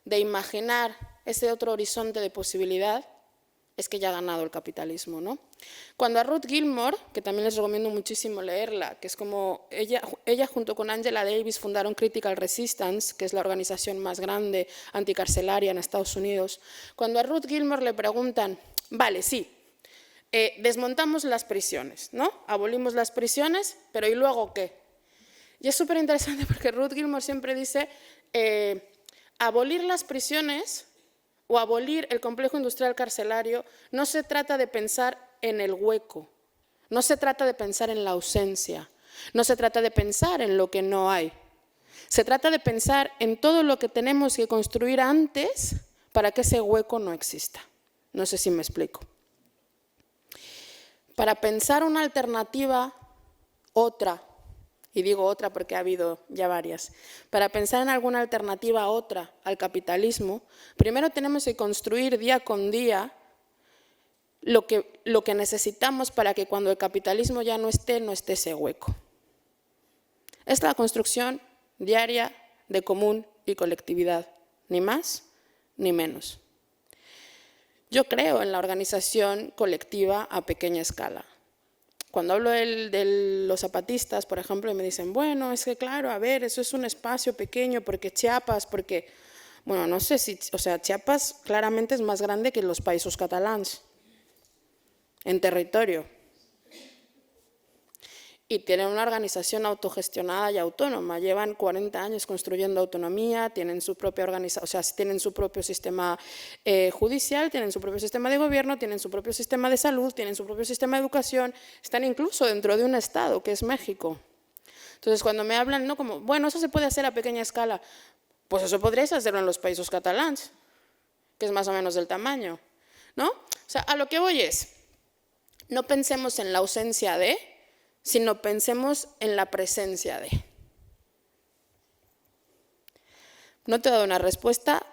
de imaginar ese otro horizonte de posibilidad, es que ya ha ganado el capitalismo, ¿no? Cuando a Ruth Gilmore, que también les recomiendo muchísimo leerla, que es como ella junto con Angela Davis fundaron Critical Resistance, que es la organización más grande anticarcelaria en Estados Unidos, cuando a Ruth Gilmore le preguntan, vale, sí, desmontamos las prisiones, ¿no? Abolimos las prisiones, pero ¿y luego qué? Y es súper interesante porque Ruth Gilmore siempre dice, abolir las prisiones o abolir el complejo industrial carcelario no se trata de pensar en el hueco, no se trata de pensar en la ausencia, no se trata de pensar en lo que no hay. Se trata de pensar en todo lo que tenemos que construir antes para que ese hueco no exista. No sé si me explico. Para pensar una alternativa, otra, y digo otra porque ha habido ya varias, para pensar en alguna alternativa otra al capitalismo, primero tenemos que construir día con día lo que necesitamos para que cuando el capitalismo ya no esté ese hueco. Es la construcción diaria de común y colectividad, ni más ni menos. Yo creo en la organización colectiva a pequeña escala. Cuando hablo de los zapatistas, por ejemplo, y me dicen, bueno, es que claro, a ver, eso es un espacio pequeño, porque Chiapas, porque, bueno, no sé si, o sea, Chiapas claramente es más grande que los Països Catalans, en territorio. Y tienen una organización autogestionada y autónoma, llevan 40 años construyendo autonomía, tienen su propia organización, o sea, tienen su propio sistema judicial, tienen su propio sistema de gobierno, tienen su propio sistema de salud, tienen su propio sistema de educación, están incluso dentro de un estado que es México. Entonces, cuando me hablan, no como, bueno, eso se puede hacer a pequeña escala, pues eso podríais hacerlo en los Països Catalans, que es más o menos del tamaño, ¿no? O sea, a lo que voy es, no pensemos en la ausencia de, sino pensemos en la presencia de. No te he dado una respuesta,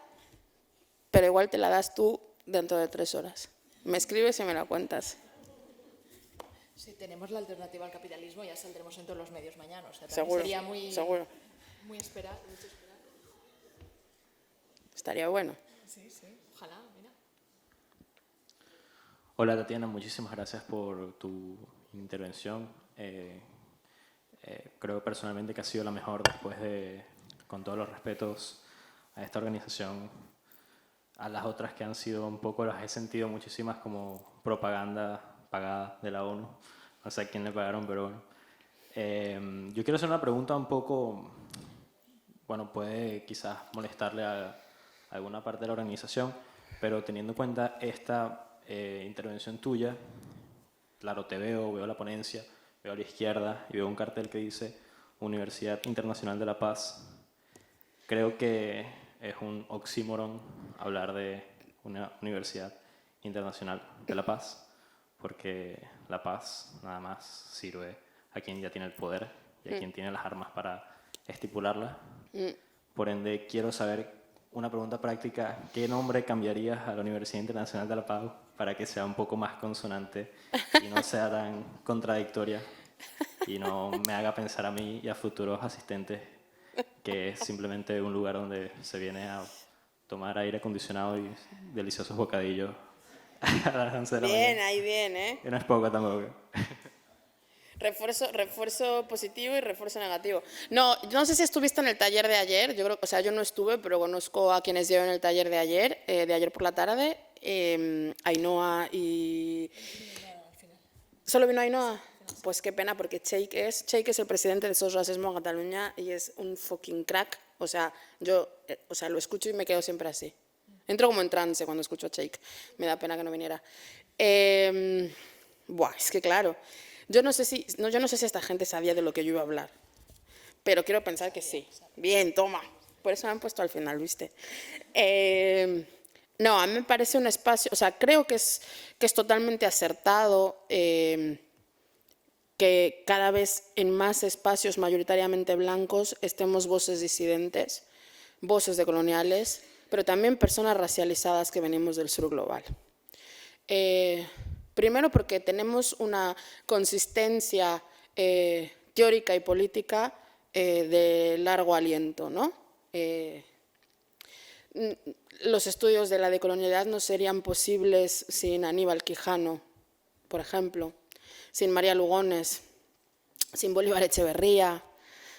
pero igual te la das tú dentro de 3 horas. Me escribes y me la cuentas. Si tenemos la alternativa al capitalismo, ya saldremos en todos los medios mañana. O sea, Seguro, sería muy esperar. Estaría bueno. Sí, ojalá, mira. Hola Tatiana, muchísimas gracias por tu intervención. Creo personalmente que ha sido la mejor después de, con todos los respetos a esta organización, a las otras que han sido un poco, las he sentido muchísimas como propaganda pagada de la ONU. No sé a quién le pagaron, pero bueno. Yo quiero hacer una pregunta un poco, bueno, puede quizás molestarle a alguna parte de la organización, pero teniendo en cuenta esta intervención tuya, claro, te veo la ponencia, veo a la izquierda y veo un cartel que dice Universidad Internacional de la Paz. Creo que es un oxímoron hablar de una Universidad Internacional de la Paz, porque la paz nada más sirve a quien ya tiene el poder y a quien tiene las armas para estipularla. Por ende, quiero saber, una pregunta práctica, ¿qué nombre cambiarías a la Universidad Internacional de la Paz para que sea un poco más consonante y no sea tan contradictoria y no me haga pensar a mí y a futuros asistentes que es simplemente un lugar donde se viene a tomar aire acondicionado y deliciosos bocadillos a las 11 de la mañana? Bien, ahí bien, ¿eh? Que no es poco tampoco. Refuerzo positivo y refuerzo negativo. No sé si estuviste en el taller de ayer, yo creo, o sea, yo no estuve, pero conozco a quienes llevan el taller de ayer por la tarde, Ainhoa y... ¿Solo vino Ainhoa? Pues qué pena, porque Cheik es el presidente de SOS Racismo en Cataluña y es un fucking crack. O sea, yo lo escucho y me quedo siempre así. Entro como en trance cuando escucho a Cheik. Me da pena que no viniera. Es que claro, yo no sé si esta gente sabía de lo que yo iba a hablar, pero quiero pensar que sí. Bien, toma. Por eso me han puesto al final, ¿viste? No, a mí me parece un espacio, o sea, creo que es totalmente acertado que cada vez en más espacios mayoritariamente blancos estemos voces disidentes, voces decoloniales, pero también personas racializadas que venimos del sur global. Primero porque tenemos una consistencia teórica y política de largo aliento, ¿no? Los estudios de la decolonialidad no serían posibles sin Aníbal Quijano, por ejemplo, sin María Lugones, sin Bolívar Echeverría,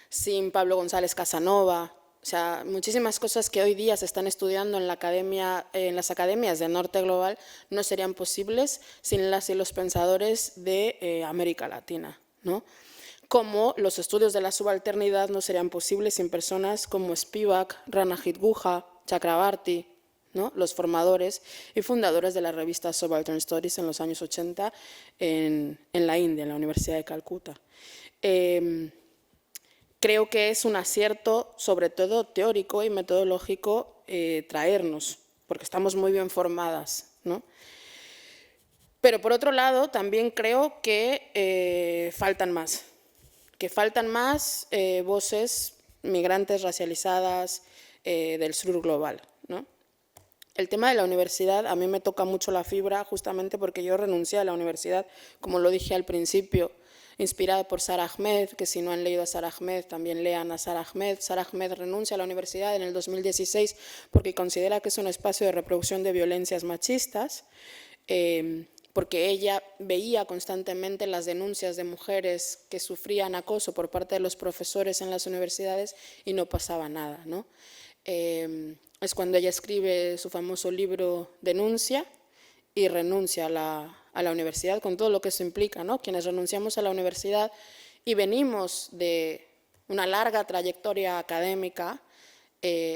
sin Pablo González Casanova. O sea, muchísimas cosas que hoy día se están estudiando en la academia, en las academias del norte global no serían posibles sin las y los pensadores de América Latina, ¿no? Como los estudios de la subalternidad no serían posibles sin personas como Spivak, Ranajit Guha, Chakrabarty, ¿no? Los formadores y fundadores de la revista Subaltern Studies en los años 80 en la India, en la Universidad de Calcuta. Creo que es un acierto, sobre todo teórico y metodológico, traernos, porque estamos muy bien formadas, ¿no? Pero por otro lado, también creo que faltan más voces migrantes racializadas del sur global, ¿no? El tema de la universidad a mí me toca mucho la fibra justamente porque yo renuncié a la universidad, como lo dije al principio, inspirada por Sara Ahmed, que si no han leído a Sara Ahmed, también lean a Sara Ahmed. Sara Ahmed renuncia a la universidad en el 2016 porque considera que es un espacio de reproducción de violencias machistas, porque ella veía constantemente las denuncias de mujeres que sufrían acoso por parte de los profesores en las universidades y no pasaba nada, ¿no? Es cuando ella escribe su famoso libro Denuncia y renuncia a la universidad con todo lo que eso implica, ¿no? Quienes renunciamos a la universidad y venimos de una larga trayectoria académica,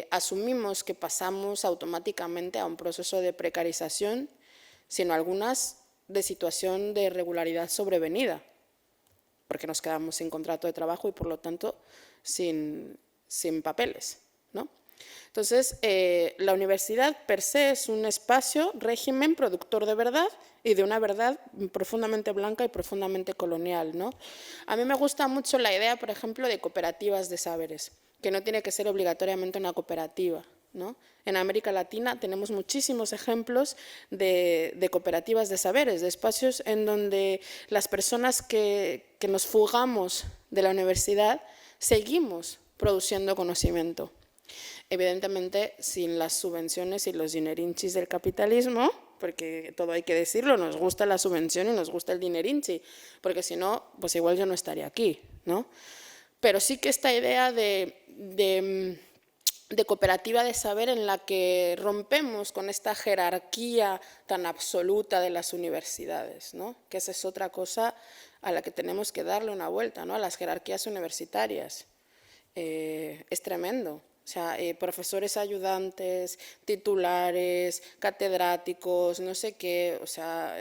asumimos que pasamos automáticamente a un proceso de precarización, sino algunas de situación de irregularidad sobrevenida, porque nos quedamos sin contrato de trabajo y por lo tanto sin papeles, ¿no? Entonces, la universidad per se es un espacio, régimen productor de verdad y de una verdad profundamente blanca y profundamente colonial, ¿no? A mí me gusta mucho la idea, por ejemplo, de cooperativas de saberes, que no tiene que ser obligatoriamente una cooperativa, ¿no? En América Latina tenemos muchísimos ejemplos de cooperativas de saberes, de espacios en donde las personas que nos fugamos de la universidad seguimos produciendo conocimiento. Evidentemente, sin las subvenciones y los dinerinchis del capitalismo, porque todo hay que decirlo, nos gusta la subvención y nos gusta el dinerinchi, porque si no, pues igual yo no estaría aquí, ¿no? Pero sí que esta idea de cooperativa de saber en la que rompemos con esta jerarquía tan absoluta de las universidades, ¿no? Que esa es otra cosa a la que tenemos que darle una vuelta, ¿no? A las jerarquías universitarias. Es tremendo. O sea, profesores ayudantes, titulares, catedráticos, no sé qué, o sea,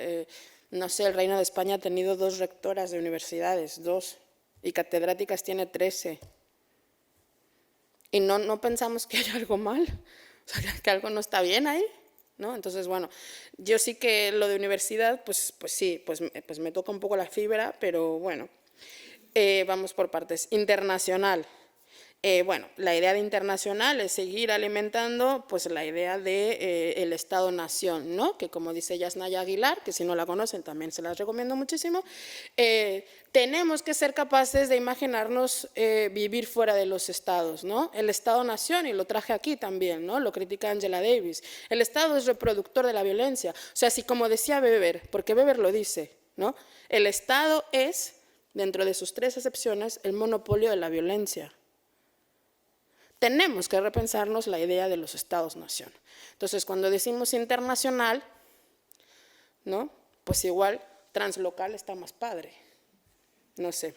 no sé, el Reino de España ha tenido 2 rectoras de universidades, 2, y catedráticas tiene 13. Y no pensamos que hay algo mal, o sea, que algo no está bien ahí, ¿no? Entonces, bueno, yo sí que lo de universidad, pues sí, pues me toca un poco la fibra, pero bueno, vamos por partes. Internacional. Bueno, la idea de internacional es seguir alimentando pues, la idea del Estado-Nación, ¿no? Que como dice Yasnaya Aguilar, que si no la conocen también se las recomiendo muchísimo, tenemos que ser capaces de imaginarnos vivir fuera de los estados, ¿no? El Estado-Nación, y lo traje aquí también, ¿no? Lo critica Angela Davis, el Estado es reproductor de la violencia. O sea, si como decía Weber, porque Weber lo dice, ¿no? El Estado es, dentro de sus 3 excepciones, el monopolio de la violencia. Tenemos que repensarnos la idea de los estados-nación. Entonces, cuando decimos internacional, ¿no? Pues igual translocal está más padre, no sé.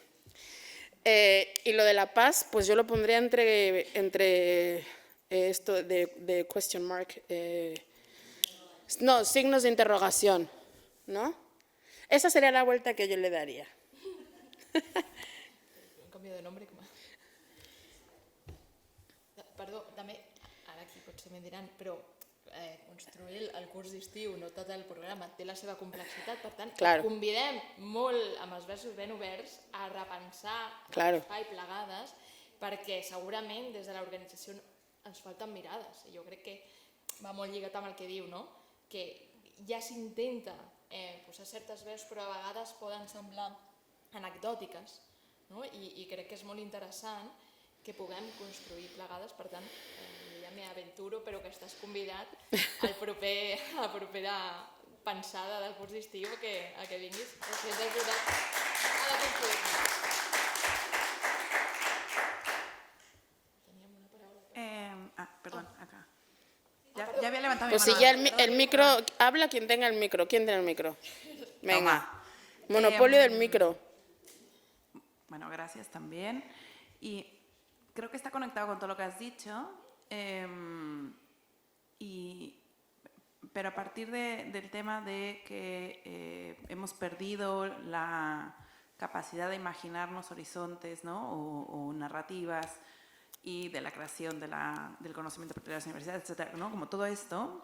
Y lo de la paz, pues yo lo pondría entre esto de question mark, no, signos de interrogación, ¿no? Esa sería la vuelta que yo le daría. Cambio de nombre. perdó, també, ara aquí potser m'ho diran, però construir el curs d'estiu, no tot el programa, té la seva complexitat, per tant, Claro. convidem molt, amb els versos ben oberts, a repensar Claro. l'espai Plegades, perquè segurament des de l'organització ens falten mirades. Jo crec que va molt lligat amb el que diu, no? Que ja s'intenta posar certes veus, però a vegades poden semblar anecdòtiques, no? I crec que és molt interessant que puguem construir plegades, per tant, ja m'hi aventuro, però que estàs convidat a la propera pensada del curs d'estiu a que vinguis, si ets ajudat a la construir. Teníem una paraula. Perdón, acá. Ya había levantado Pues mi si mano. ya el micro, habla quien tenga el micro. ¿Quién tiene el micro? Venga. Monopolio del micro. Bueno, gracias también. Y creo que está conectado con todo lo que has dicho. Pero a partir del tema de que hemos perdido la capacidad de imaginarnos horizontes, ¿no? o narrativas, y de la creación del conocimiento a partir de las universidades, etcétera, ¿no? Como todo esto,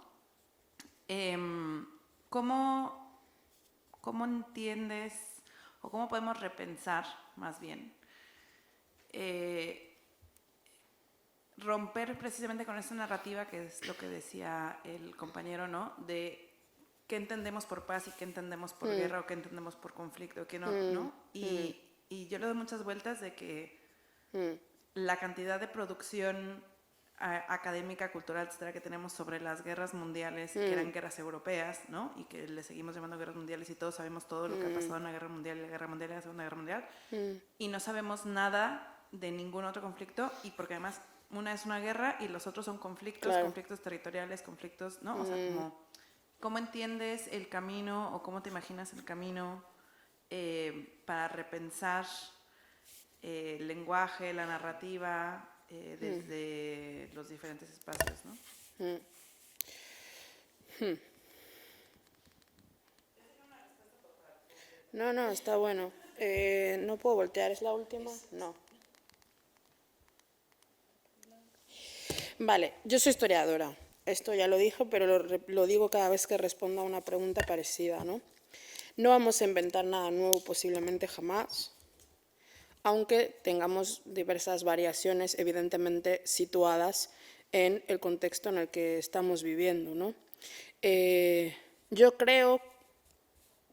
¿cómo entiendes o cómo podemos repensar, más bien, romper precisamente con esa narrativa, que es lo que decía el compañero, ¿no? De qué entendemos por paz y qué entendemos por guerra, o qué entendemos por conflicto, qué no, ¿no? Y yo le doy muchas vueltas de que la cantidad de producción académica, cultural, etcétera, que tenemos sobre las guerras mundiales, que eran guerras europeas, ¿no? Y que le seguimos llamando guerras mundiales, y todos sabemos todo lo que ha pasado en la guerra mundial, la guerra mundial y la segunda guerra mundial, y no sabemos nada de ningún otro conflicto, y porque además una es una guerra y los otros son conflictos, Claro. conflictos territoriales, conflictos, ¿no? O sea, ¿cómo entiendes el camino o cómo te imaginas el camino para repensar el lenguaje, la narrativa, desde los diferentes espacios, ¿no? No, está bueno. No puedo voltear, ¿es la última? No. Vale, yo soy historiadora. Esto ya lo dije, pero lo digo cada vez que respondo a una pregunta parecida, ¿no? No vamos a inventar nada nuevo posiblemente jamás, aunque tengamos diversas variaciones evidentemente situadas en el contexto en el que estamos viviendo, ¿no? Yo creo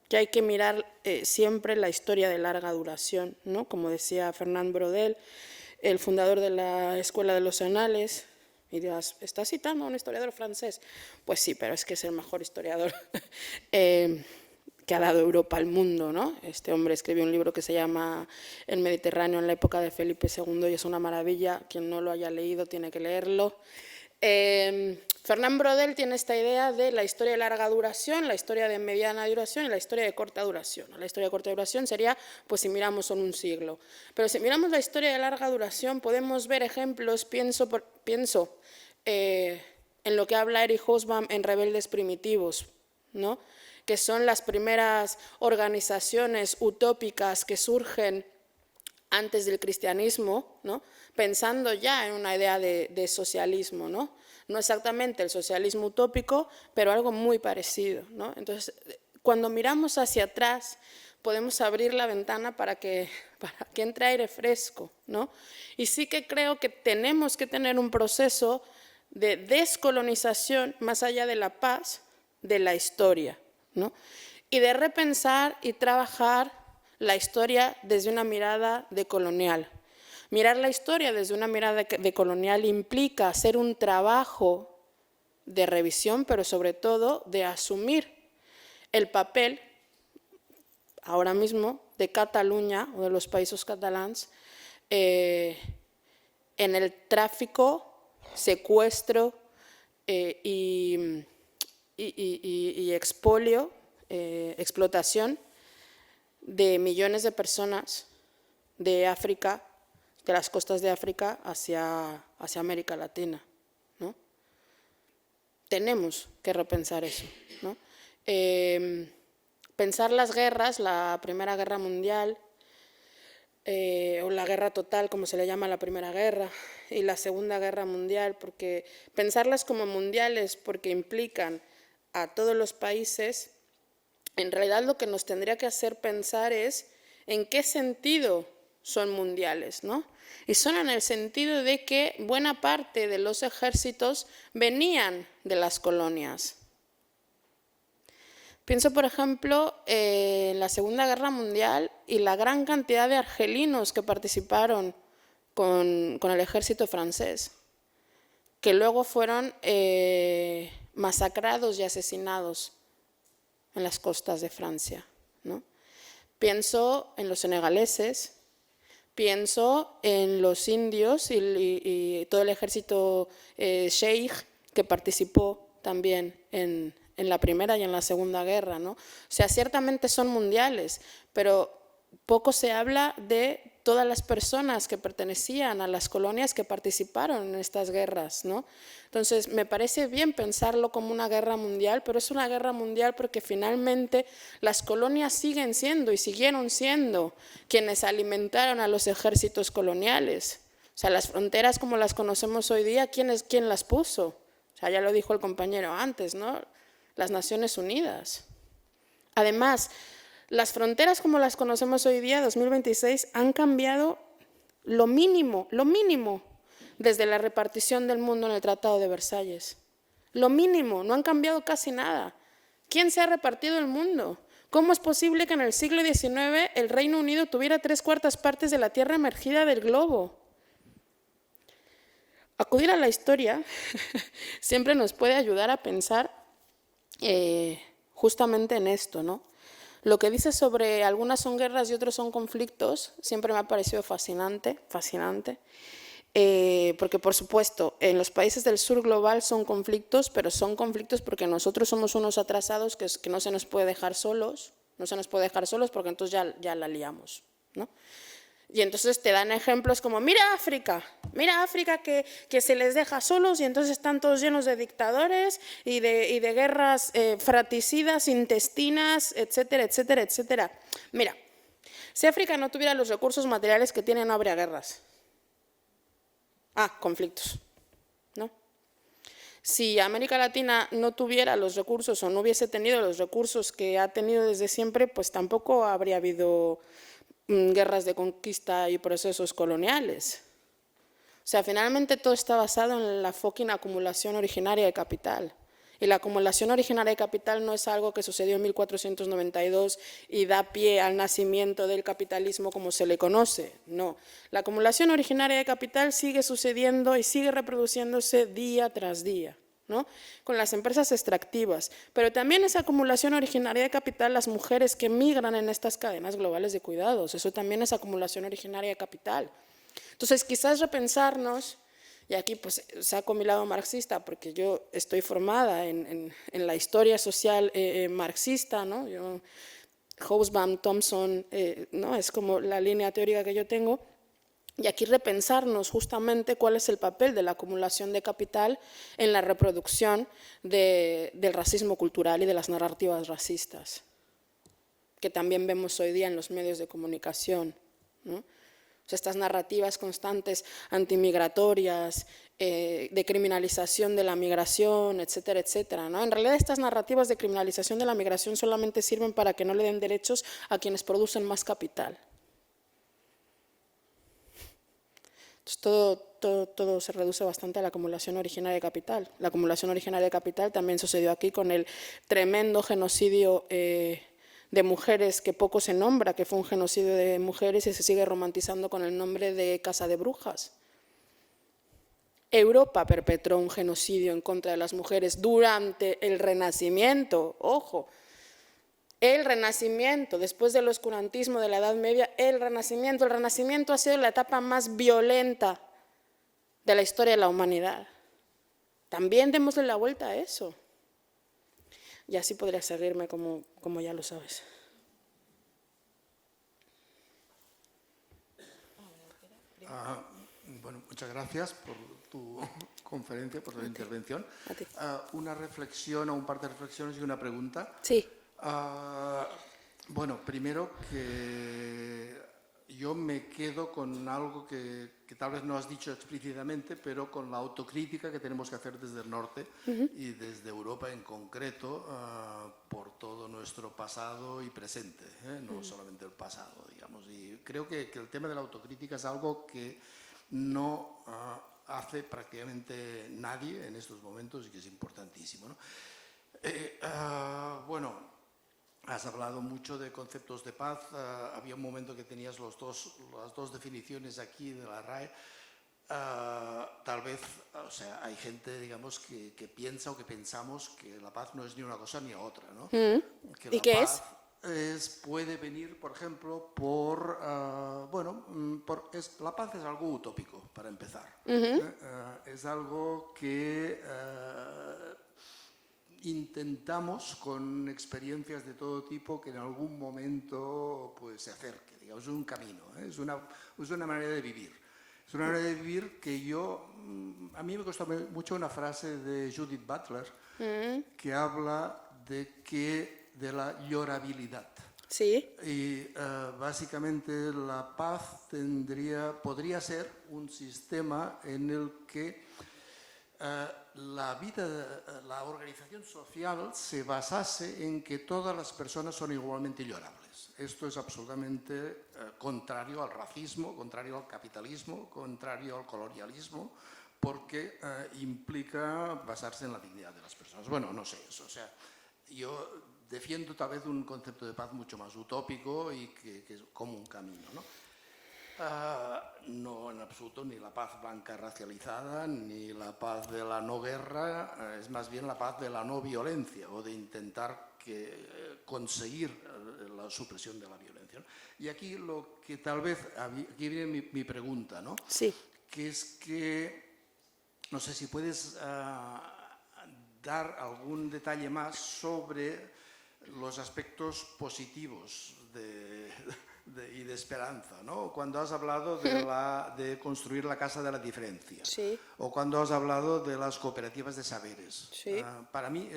que hay que mirar siempre la historia de larga duración, ¿no? Como decía Fernand Braudel, el fundador de la Escuela de los Anales, y dirás, ¿estás citando a un historiador francés? Pues sí, pero es que es el mejor historiador que ha dado Europa al mundo, ¿no? Este hombre escribió un libro que se llama El Mediterráneo en la época de Felipe II y es una maravilla. Quien no lo haya leído tiene que leerlo. Fernand Braudel tiene esta idea de la historia de larga duración, la historia de mediana duración y la historia de corta duración. La historia de corta duración sería, pues si miramos solo un siglo. Pero si miramos la historia de larga duración, podemos ver ejemplos, pienso en lo que habla Erich Hobsbawm en Rebeldes Primitivos, ¿no? Que son las primeras organizaciones utópicas que surgen antes del cristianismo, ¿no? Pensando ya en una idea de socialismo, ¿no? No exactamente el socialismo utópico, pero algo muy parecido, ¿no? Entonces, cuando miramos hacia atrás, podemos abrir la ventana para que entre aire fresco, ¿no? Y sí que creo que tenemos que tener un proceso de descolonización más allá de la paz de la historia, ¿no? Y de repensar y trabajar la historia desde una mirada decolonial. Mirar la historia desde una mirada decolonial implica hacer un trabajo de revisión, pero sobre todo de asumir el papel ahora mismo de Cataluña o de los países catalans en el tráfico, secuestro y expolio, explotación de millones de personas de África, de las costas de África hacia América Latina, ¿no? Tenemos que repensar eso, ¿no? Pensar las guerras, la Primera Guerra Mundial, o la guerra total, como se le llama a la Primera Guerra, y la Segunda Guerra Mundial, porque pensarlas como mundiales, porque implican a todos los países, en realidad lo que nos tendría que hacer pensar es en qué sentido son mundiales, ¿no? Y son en el sentido de que buena parte de los ejércitos venían de las colonias. Pienso, por ejemplo, en la Segunda Guerra Mundial y la gran cantidad de argelinos que participaron con el ejército francés, que luego fueron masacrados y asesinados en las costas de Francia, ¿no? Pienso en los senegaleses, pienso en los indios y todo el ejército sheikh que participó también en la Primera y en la Segunda Guerra, ¿no? O sea, ciertamente son mundiales, pero poco se habla de todas las personas que pertenecían a las colonias que participaron en estas guerras, ¿no? Entonces, me parece bien pensarlo como una guerra mundial, pero es una guerra mundial porque finalmente las colonias siguen siendo y siguieron siendo quienes alimentaron a los ejércitos coloniales. O sea, las fronteras como las conocemos hoy día, ¿quién las puso? O sea, ya lo dijo el compañero antes, ¿no? Las Naciones Unidas. Además, las fronteras como las conocemos hoy día, 2026, han cambiado lo mínimo, desde la repartición del mundo en el Tratado de Versalles. Lo mínimo, no han cambiado casi nada. ¿Quién se ha repartido el mundo? ¿Cómo es posible que en el siglo XIX el Reino Unido tuviera 3/4 partes de la tierra emergida del globo? Acudir a la historia siempre nos puede ayudar a pensar justamente en esto, ¿no? Lo que dice sobre algunas son guerras y otros son conflictos siempre me ha parecido fascinante, porque por supuesto en los países del sur global son conflictos, pero son conflictos porque nosotros somos unos atrasados que no se nos puede dejar solos, porque entonces ya la liamos, ¿no? Y entonces te dan ejemplos como, mira África que se les deja solos y entonces están todos llenos de dictadores y de guerras fratricidas, intestinas, etcétera, etcétera, etcétera. Mira, si África no tuviera los recursos materiales que tiene, no habría guerras. Conflictos, ¿no? Si América Latina no tuviera los recursos o no hubiese tenido los recursos que ha tenido desde siempre, pues tampoco habría habido guerras de conquista y procesos coloniales. O sea, finalmente todo está basado en la fucking acumulación originaria de capital. Y la acumulación originaria de capital no es algo que sucedió en 1492 y da pie al nacimiento del capitalismo como se le conoce. No, la acumulación originaria de capital sigue sucediendo y sigue reproduciéndose día tras día, ¿no? Con las empresas extractivas, pero también esa acumulación originaria de capital, las mujeres que migran en estas cadenas globales de cuidados, eso también es acumulación originaria de capital. Entonces, quizás repensarnos, y aquí pues saco mi lado marxista, porque yo estoy formada en la historia social marxista, ¿no? Hobsbawm, Thompson, ¿no? Es como la línea teórica que yo tengo. Y aquí repensarnos justamente cuál es el papel de la acumulación de capital en la reproducción del racismo cultural y de las narrativas racistas, que también vemos hoy día en los medios de comunicación, ¿no? O sea, estas narrativas constantes antimigratorias, de criminalización de la migración, etcétera, etcétera, ¿no? En realidad estas narrativas de criminalización de la migración solamente sirven para que no le den derechos a quienes producen más capital. Todo se reduce bastante a la acumulación originaria de capital. La acumulación originaria de capital también sucedió aquí con el tremendo genocidio de mujeres que poco se nombra, que fue un genocidio de mujeres y se sigue romantizando con el nombre de Casa de Brujas. Europa perpetró un genocidio en contra de las mujeres durante el Renacimiento, ojo. El Renacimiento, después del oscurantismo de la Edad Media, el Renacimiento ha sido la etapa más violenta de la historia de la humanidad. También démosle la vuelta a eso. Y así podría seguirme como ya lo sabes. Bueno, muchas gracias por tu conferencia, por tu intervención. Una reflexión o un par de reflexiones y una pregunta. Sí. Bueno, primero que yo me quedo con algo que tal vez no has dicho explícitamente, pero con la autocrítica que tenemos que hacer desde el norte y desde Europa en concreto por todo nuestro pasado y presente, no solamente el pasado, digamos. Y creo que el tema de la autocrítica es algo que no hace prácticamente nadie en estos momentos y que es importantísimo, ¿no? Bueno, has hablado mucho de conceptos de paz. Había un momento que tenías las dos definiciones aquí de la RAE. Tal vez, o sea, hay gente, digamos, que piensa o que pensamos que la paz no es ni una cosa ni otra, ¿no? ¿Y qué es? Puede venir, por ejemplo, por... la paz es algo utópico, para empezar. Es algo que... intentamos con experiencias de todo tipo que en algún momento pues, se acerque, digamos, es un camino, es una manera de vivir. Es una manera de vivir que a mí me costó mucho una frase de Judith Butler que habla de la llorabilidad. Sí. Y básicamente la paz podría ser un sistema en el que la organización social se basase en que todas las personas son igualmente llorables. Esto es absolutamente contrario al racismo, contrario al capitalismo, contrario al colonialismo, porque implica basarse en la dignidad de las personas. Bueno, no sé eso. O sea, yo defiendo tal vez un concepto de paz mucho más utópico y que es como un camino, ¿no? No en absoluto ni la paz blanca racializada ni la paz de la no guerra, es más bien la paz de la no violencia o de intentar conseguir la supresión de la violencia, ¿no? Y aquí lo que tal vez, aquí viene mi pregunta, ¿no? Sí. Que es que, no sé si puedes dar algún detalle más sobre los aspectos positivos y de esperanza, ¿no? Cuando has hablado de construir la casa de la diferencia, sí. O cuando has hablado de las cooperativas de saberes. Sí. Para mí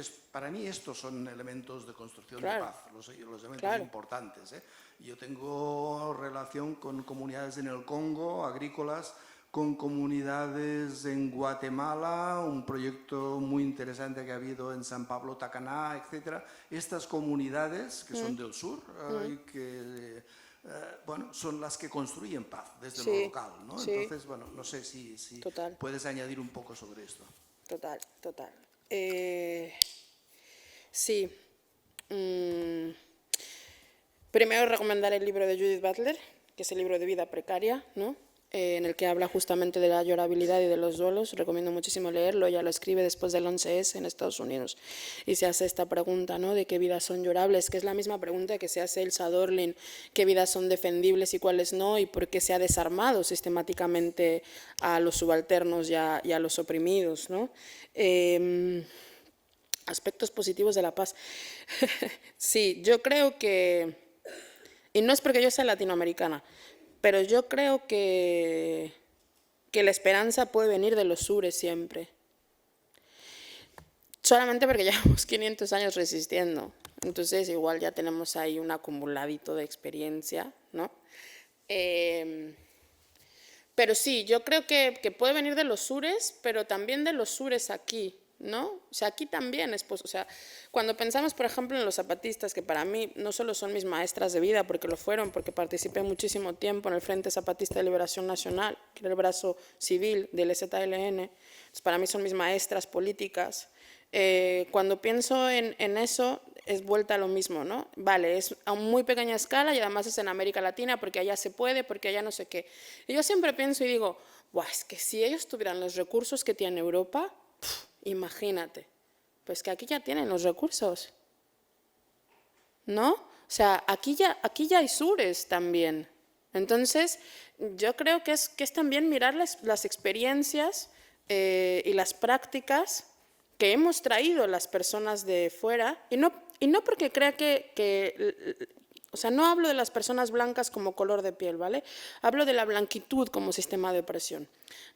estos son elementos de construcción claro. de paz, los elementos claro. importantes, ¿eh? Yo tengo relación con comunidades en el Congo, agrícolas, con comunidades en Guatemala, un proyecto muy interesante que ha habido en San Pablo, Tacaná, etc. Estas comunidades que son del sur y que son las que construyen paz desde lo local, ¿no? Sí. Entonces, bueno, no sé si puedes añadir un poco sobre esto. Total. Sí. Primero recomendar el libro de Judith Butler, que es el libro de Vida Precaria, ¿no? En el que habla justamente de la llorabilidad y de los duelos. Recomiendo muchísimo leerlo. Ella lo escribe después del 11S en Estados Unidos y se hace esta pregunta, ¿no? De qué vidas son llorables, que es la misma pregunta que se hace Elsa Dorlin, qué vidas son defendibles y cuáles no, y por qué se ha desarmado sistemáticamente a los subalternos y a los oprimidos, ¿no? Aspectos positivos de la paz. Sí, yo creo que, y no es porque yo sea latinoamericana, pero yo creo que la esperanza puede venir de los sures siempre. Solamente porque llevamos 500 años resistiendo. Entonces igual ya tenemos ahí un acumuladito de experiencia, ¿no? Pero sí, yo creo que puede venir de los sures, pero también de los sures aquí, ¿no? O sea, aquí también es, o sea, cuando pensamos, por ejemplo, en los zapatistas, que para mí no solo son mis maestras de vida, porque lo fueron, porque participé muchísimo tiempo en el Frente Zapatista de Liberación Nacional, que era el brazo civil del EZLN, entonces para mí son mis maestras políticas. Cuando pienso en eso, es vuelta a lo mismo, ¿no? Vale, es a muy pequeña escala y además es en América Latina, porque allá se puede, porque allá no sé qué. Y yo siempre pienso y digo, buah, es que si ellos tuvieran los recursos que tiene Europa, imagínate, pues que aquí ya tienen los recursos, ¿no? O sea, aquí ya hay sures también. Entonces, yo creo que es también mirar las experiencias y las prácticas que hemos traído las personas de fuera, y no porque crea que O sea, no hablo de las personas blancas como color de piel, ¿vale? Hablo de la blanquitud como sistema de opresión.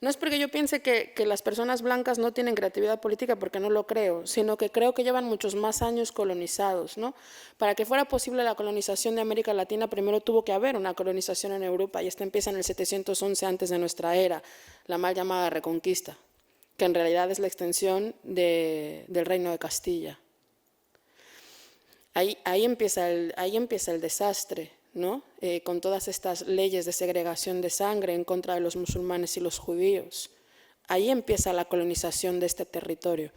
No es porque yo piense que las personas blancas no tienen creatividad política, porque no lo creo, sino que creo que llevan muchos más años colonizados, ¿no? Para que fuera posible la colonización de América Latina, primero tuvo que haber una colonización en Europa, y esta empieza en el 711 antes de nuestra era, la mal llamada Reconquista, que en realidad es la extensión del Reino de Castilla. Ahí empieza el desastre, ¿no? Con todas estas leyes de segregación de sangre en contra de los musulmanes y los judíos. Ahí empieza la colonización de este territorio.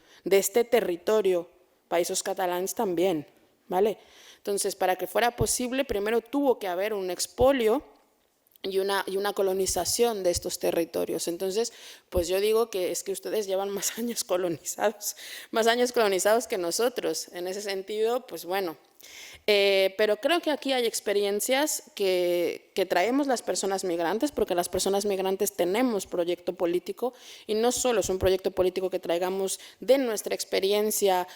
Països Catalans también, ¿vale? Entonces, para que fuera posible, primero tuvo que haber un expolio y una colonización de estos territorios. Entonces, pues yo digo que es que ustedes llevan más años colonizados que nosotros. En ese sentido, pues bueno. Pero creo que aquí hay experiencias que traemos las personas migrantes, porque las personas migrantes tenemos proyecto político, y no solo es un proyecto político que traigamos de nuestra experiencia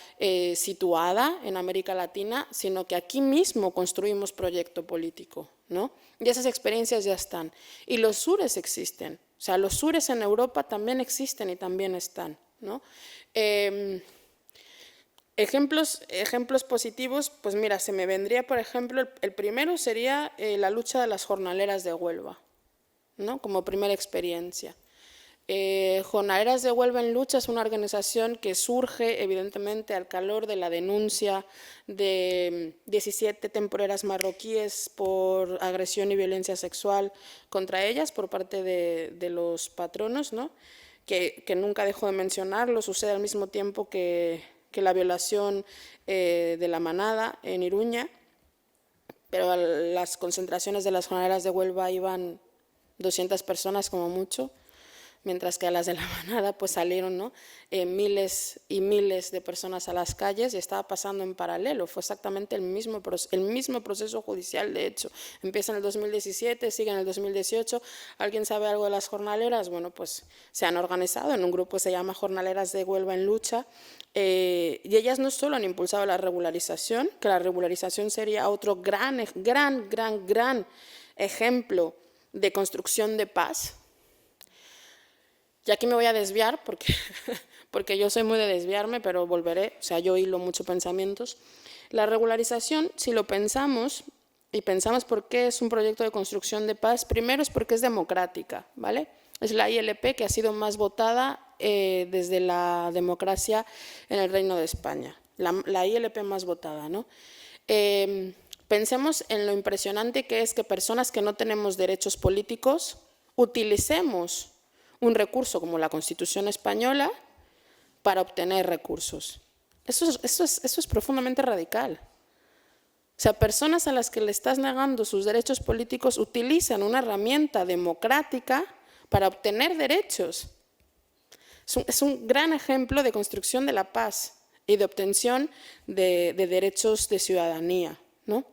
situada en América Latina, sino que aquí mismo construimos proyecto político, ¿no? Y esas experiencias ya están. Y los sures existen. O sea, los sures en Europa también existen y también están, ¿no? Ejemplos positivos, pues mira, se me vendría, por ejemplo, el primero sería la lucha de las jornaleras de Huelva, ¿no? Como primera experiencia. Jornaleras de Huelva en Lucha es una organización que surge evidentemente al calor de la denuncia de 17 temporeras marroquíes por agresión y violencia sexual contra ellas por parte de los patronos, ¿no? Que nunca dejo de mencionarlo, sucede al mismo tiempo que la violación de la manada en Iruña, pero a las concentraciones de las jornaleras de Huelva iban 200 personas como mucho, mientras que a las de la manada pues salieron, ¿no? Miles y miles de personas a las calles, y estaba pasando en paralelo. Fue exactamente el mismo proceso judicial, de hecho. Empieza en el 2017, sigue en el 2018. ¿Alguien sabe algo de las jornaleras? Bueno, pues se han organizado en un grupo que se llama Jornaleras de Huelva en Lucha, y ellas no solo han impulsado la regularización, que la regularización sería otro gran ejemplo de construcción de paz. Y aquí me voy a desviar porque yo soy muy de desviarme, pero volveré, o sea, yo hilo mucho pensamientos. La regularización, si lo pensamos, y pensamos por qué es un proyecto de construcción de paz, primero es porque es democrática, ¿vale? Es la ILP que ha sido más votada desde la democracia en el Reino de España, la ILP más votada, ¿no? Pensemos en lo impresionante que es que personas que no tenemos derechos políticos utilicemos un recurso como la Constitución española para obtener recursos. Eso es profundamente radical. O sea, personas a las que le estás negando sus derechos políticos utilizan una herramienta democrática para obtener derechos. Es un gran ejemplo de construcción de la paz y de obtención de derechos de ciudadanía, ¿no?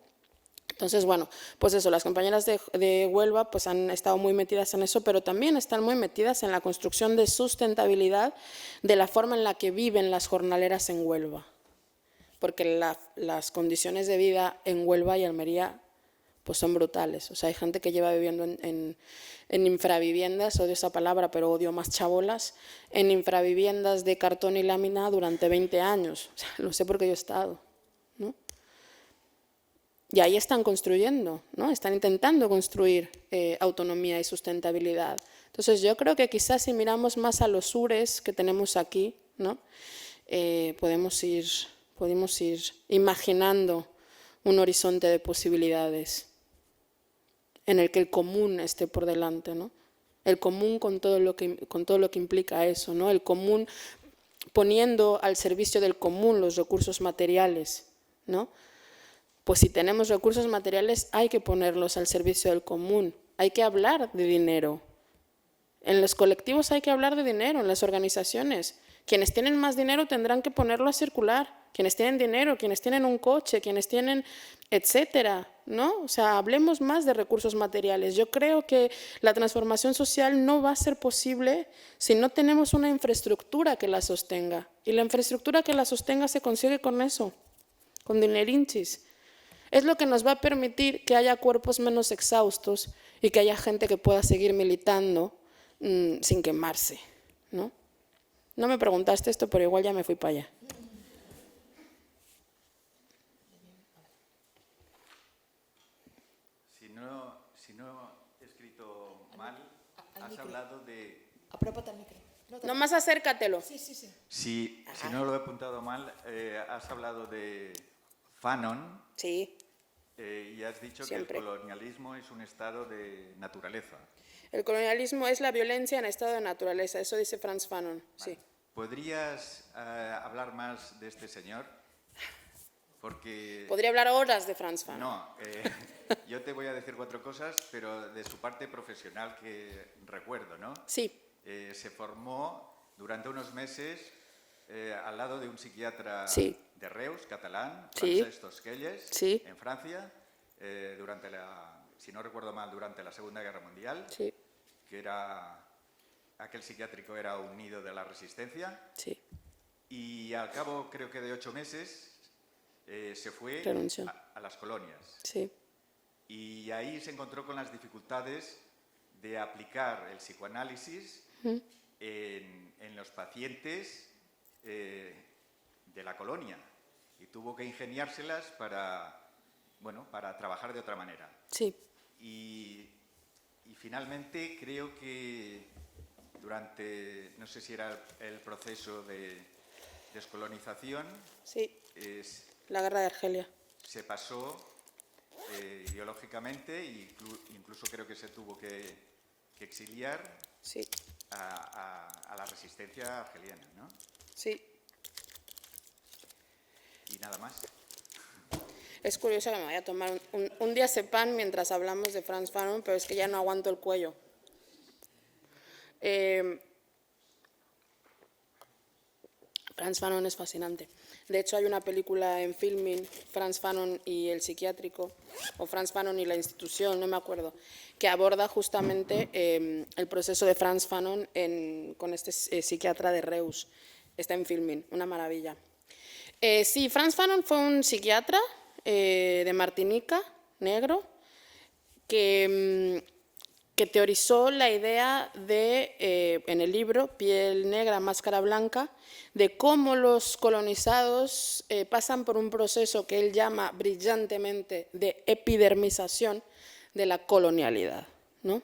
Entonces, bueno, pues eso, las compañeras de Huelva pues han estado muy metidas en eso, pero también están muy metidas en la construcción de sustentabilidad de la forma en la que viven las jornaleras en Huelva. Porque las condiciones de vida en Huelva y Almería pues son brutales. O sea, hay gente que lleva viviendo en infraviviendas, odio esa palabra, pero odio más chabolas, en infraviviendas de cartón y lámina durante 20 años. O sea, lo sé porque yo he estado, ¿no? Y ahí están construyendo, ¿no? Están intentando construir autonomía y sustentabilidad. Entonces yo creo que quizás si miramos más a los sures que tenemos aquí, ¿no? Podemos ir imaginando un horizonte de posibilidades en el que el común esté por delante, ¿no? El común con todo lo que implica eso, ¿no? El común poniendo al servicio del común los recursos materiales, ¿no? Pues si tenemos recursos materiales hay que ponerlos al servicio del común, hay que hablar de dinero. En los colectivos hay que hablar de dinero, en las organizaciones. Quienes tienen más dinero tendrán que ponerlo a circular. Quienes tienen dinero, quienes tienen un coche, quienes tienen, etcétera, ¿no? O sea, hablemos más de recursos materiales. Yo creo que la transformación social no va a ser posible si no tenemos una infraestructura que la sostenga. Y la infraestructura que la sostenga se consigue con eso, con dinerinchis. Es lo que nos va a permitir que haya cuerpos menos exhaustos y que haya gente que pueda seguir militando sin quemarse, ¿no? No me preguntaste esto, pero igual ya me fui para allá. Si no he escrito mal, has hablado de... Apropa't al micro. Nomás acércatelo. Sí, sí, sí. Si no lo he apuntado mal, has hablado de Fanon Sí, y has dicho Siempre. que el colonialismo es un estado de naturaleza. el colonialismo es la violencia en estado de naturaleza, eso dice Frantz Fanon, sí. ¿Podrías hablar más de este señor? Porque... Podría hablar horas de Frantz Fanon. No, yo te voy a decir 4 cosas, pero de su parte profesional que recuerdo, ¿no? Sí, Se formó durante unos meses al lado de un psiquiatra Sí. de Reus, catalán, Sí. Francesc Tosquelles, Sí. en Francia, si no recuerdo mal, durante la Segunda Guerra Mundial, sí, que aquel psiquiátrico era un nido de la resistencia, sí. y al cabo, creo que de 8 meses, se fue Renunció. a las colonias. Sí, Y ahí se encontró con las dificultades de aplicar el psicoanálisis en los pacientes de la colonia. Y tuvo que ingeniárselas para trabajar de otra manera. sí, Y finalmente creo que durante, no sé si era el proceso de descolonización, sí. La guerra de Argelia. se pasó ideológicamente e incluso creo que se tuvo que exiliar Sí, a la resistencia argeliana, ¿no? sí. Y nada más. Es curioso que me vaya a tomar un diazepam mientras hablamos de Frantz Fanon, pero es que ya no aguanto el cuello. Frantz Fanon es fascinante. De hecho, hay una película en Filmin, Frantz Fanon y el psiquiátrico, o Frantz Fanon y la institución, no me acuerdo, que aborda justamente el proceso de Frantz Fanon con este psiquiatra de Reus. Está en Filmin, una maravilla. Sí, Frantz Fanon fue un psiquiatra de Martinica, negro, que teorizó la idea de, en el libro Piel negra, máscara blanca, de cómo los colonizados pasan por un proceso que él llama brillantemente de epidermización de la colonialidad, ¿no?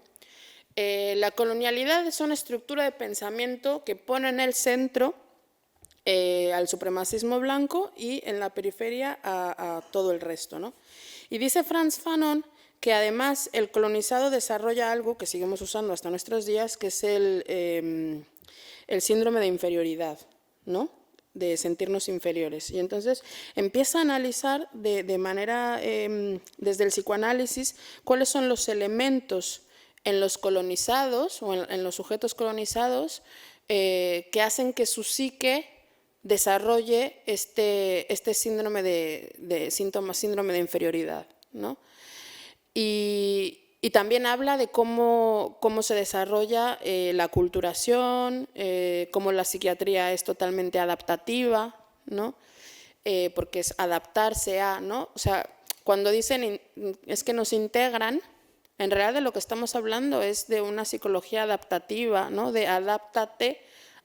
La colonialidad es una estructura de pensamiento que pone en el centro al supremacismo blanco y en la periferia a todo el resto, ¿no? Y dice Frantz Fanon que además el colonizado desarrolla algo que seguimos usando hasta nuestros días, que es el síndrome de inferioridad, ¿no? De sentirnos inferiores. Y entonces empieza a analizar de manera, desde el psicoanálisis, cuáles son los elementos en los colonizados o en los sujetos colonizados que hacen que su psique desarrolle este síndrome síndrome de inferioridad, ¿no? Y también habla de cómo se desarrolla la aculturación, cómo la psiquiatría es totalmente adaptativa, ¿no? Porque es adaptarse a, ¿no? O sea, cuando dicen es que nos integran, en realidad de lo que estamos hablando es de una psicología adaptativa, ¿no? De adáptate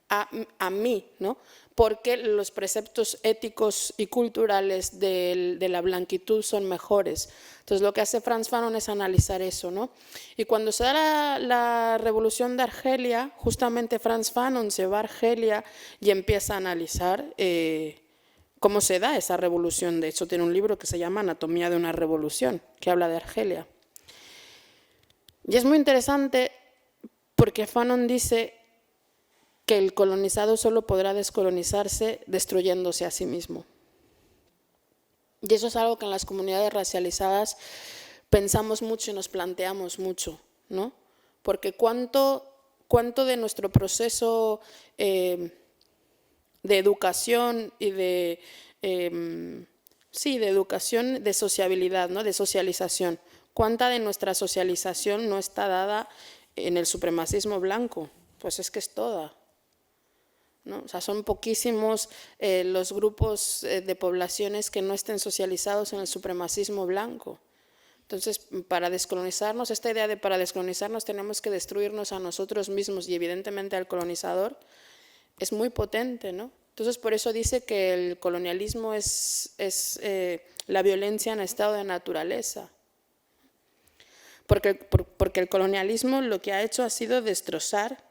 a mí, ¿no? Porque los preceptos éticos y culturales de la blanquitud son mejores. Entonces, lo que hace Frantz Fanon es analizar eso, ¿no? Y cuando se da la revolución de Argelia, justamente Frantz Fanon se va a Argelia y empieza a analizar cómo se da esa revolución. De hecho, tiene un libro que se llama Anatomía de una revolución, que habla de Argelia. Y es muy interesante porque Fanon dice que el colonizado solo podrá descolonizarse destruyéndose a sí mismo. Y eso es algo que en las comunidades racializadas pensamos mucho y nos planteamos mucho, ¿no? Porque cuánto de nuestro proceso de educación y de educación, de sociabilidad, ¿no? De socialización, cuánta de nuestra socialización no está dada en el supremacismo blanco. Pues es que es toda. ¿no? O sea, son poquísimos los grupos de poblaciones que no estén socializados en el supremacismo blanco. Entonces, para descolonizarnos, esta idea de para descolonizarnos tenemos que destruirnos a nosotros mismos y evidentemente al colonizador, es muy potente, ¿no? Entonces, por eso dice que el colonialismo es la violencia en estado de naturaleza. Porque el colonialismo lo que ha hecho ha sido destrozar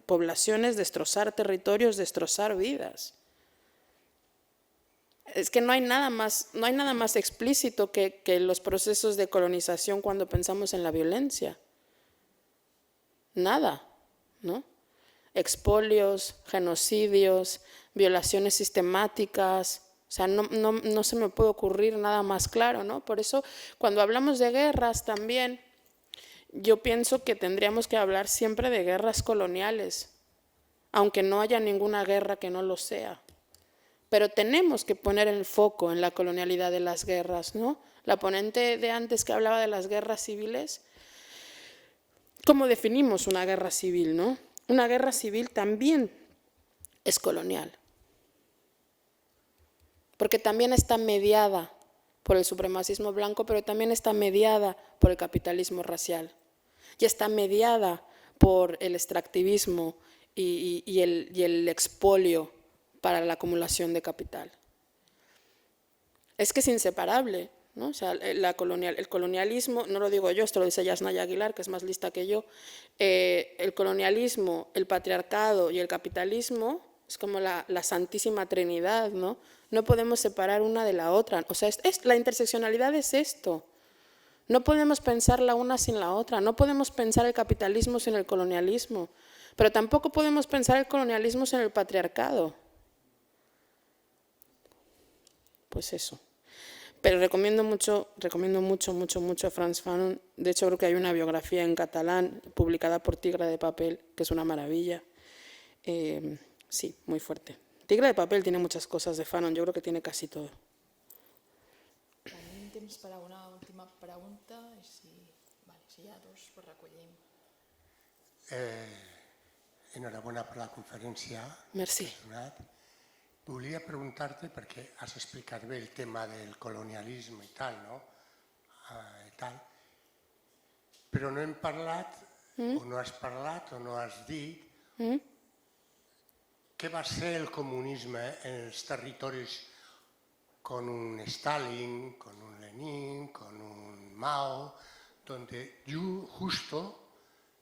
poblaciones, destrozar territorios, destrozar vidas. Es que no hay nada más explícito que los procesos de colonización cuando pensamos en la violencia. Nada, ¿no? Expolios, genocidios, violaciones sistemáticas. O sea, no se me puede ocurrir nada más claro, ¿no? Por eso, cuando hablamos de guerras también, yo pienso que tendríamos que hablar siempre de guerras coloniales, aunque no haya ninguna guerra que no lo sea. Pero tenemos que poner el foco en la colonialidad de las guerras, ¿no? La ponente de antes que hablaba de las guerras civiles, ¿cómo definimos una guerra civil, no? Una guerra civil también es colonial, porque también está mediada por el supremacismo blanco, pero también está mediada por el capitalismo racial y está mediada por el extractivismo y el expolio para la acumulación de capital. Es que es inseparable, ¿no? O sea, el colonialismo, no lo digo yo, esto lo dice Yasnaya Aguilar, que es más lista que yo, el colonialismo, el patriarcado y el capitalismo es como la santísima trinidad, ¿no? No podemos separar una de la otra. O sea, la interseccionalidad es esto. No podemos pensar la una sin la otra, no podemos pensar el capitalismo sin el colonialismo, pero tampoco podemos pensar el colonialismo sin el patriarcado. Pues eso. Pero recomiendo mucho a Frantz Fanon. De hecho, creo que hay una biografía en catalán publicada por Tigre de Papel, que es una maravilla. Sí, muy fuerte. Tigre de Papel tiene muchas cosas de Fanon, yo creo que tiene casi todo. Tenim temps per a una última pregunta? Si hi ha dos, pues recollim. Enhorabona per la conferència. Merci. Volia preguntar-te, perquè has explicat bé el tema del colonialisme i tal, no? Però no hem parlat, o no has parlat, o no has dit, què va ser el comunisme en els territoris con un Stalin, con un Lenin, con un Mao, donde justo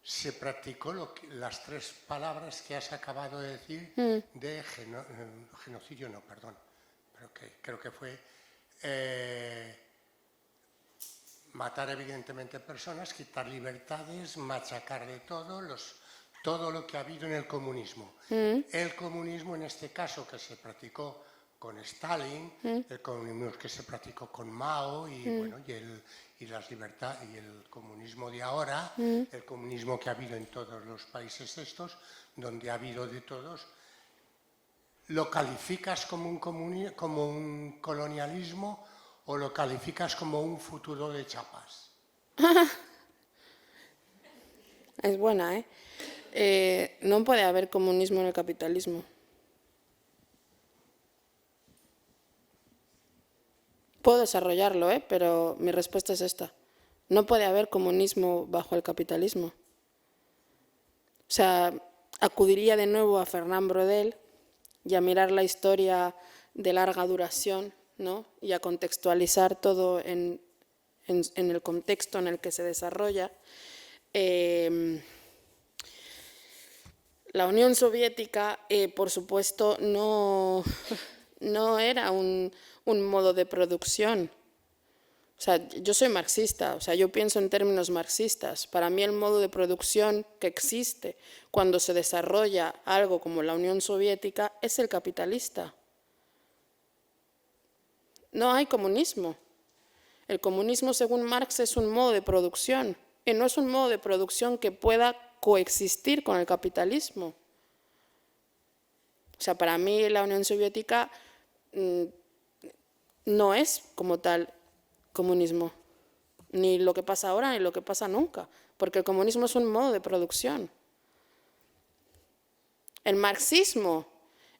se practicó las tres palabras que has acabado de decir de genocidio, no, perdón, pero creo que fue matar evidentemente personas, quitar libertades, machacar de todo lo que ha habido en el comunismo. El comunismo en este caso que se practicó con Stalin, el comunismo que se practicó con Mao y las libertades y el comunismo de ahora, el comunismo que ha habido en todos los países estos, donde ha habido de todos, ¿lo calificas como un colonialismo o lo calificas como un futuro de chapas? Es buena, ¿eh? No puede haber comunismo en el capitalismo. Puedo desarrollarlo, pero mi respuesta es esta. No puede haber comunismo bajo el capitalismo. O sea, acudiría de nuevo a Fernand Braudel y a mirar la historia de larga duración, ¿no? Y a contextualizar todo en el contexto en el que se desarrolla. La Unión Soviética, por supuesto, no era un modo de producción. O sea, yo soy marxista, o sea, yo pienso en términos marxistas. Para mí el modo de producción que existe cuando se desarrolla algo como la Unión Soviética es el capitalista. No hay comunismo. El comunismo, según Marx, es un modo de producción y no es un modo de producción que pueda coexistir con el capitalismo. O sea, para mí la Unión Soviética no es como tal comunismo, ni lo que pasa ahora ni lo que pasa nunca, porque el comunismo es un modo de producción. El marxismo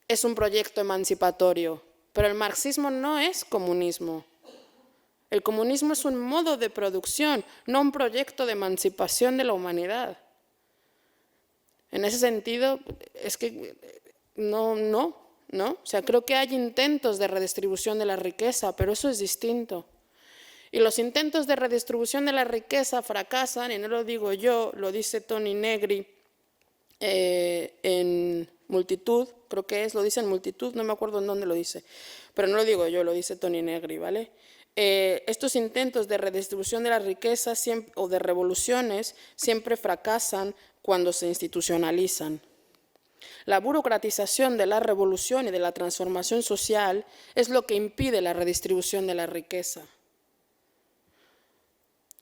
es un proyecto emancipatorio, pero el marxismo no es comunismo. El comunismo es un modo de producción, no un proyecto de emancipación de la humanidad. En ese sentido, es que no. O sea, creo que hay intentos de redistribución de la riqueza, pero eso es distinto. Y los intentos de redistribución de la riqueza fracasan, y no lo digo yo, lo dice Toni Negri en Multitud, creo que lo dice en Multitud, no me acuerdo en dónde lo dice, pero no lo digo yo, lo dice Toni Negri, ¿vale? Estos intentos de redistribución de la riqueza o de revoluciones siempre fracasan cuando se institucionalizan. La burocratización de la revolución y de la transformación social es lo que impide la redistribución de la riqueza.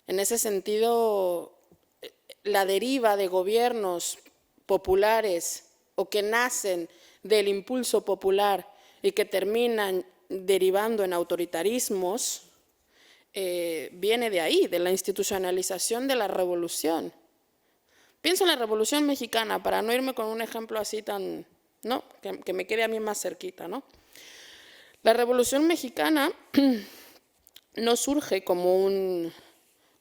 En ese sentido, la deriva de gobiernos populares o que nacen del impulso popular y que terminan derivando en autoritarismos, viene de ahí, de la institucionalización de la revolución. Pienso en la Revolución Mexicana, para no irme con un ejemplo así tan, ¿no? que me quede a mí más cerquita, ¿no? La Revolución Mexicana no surge con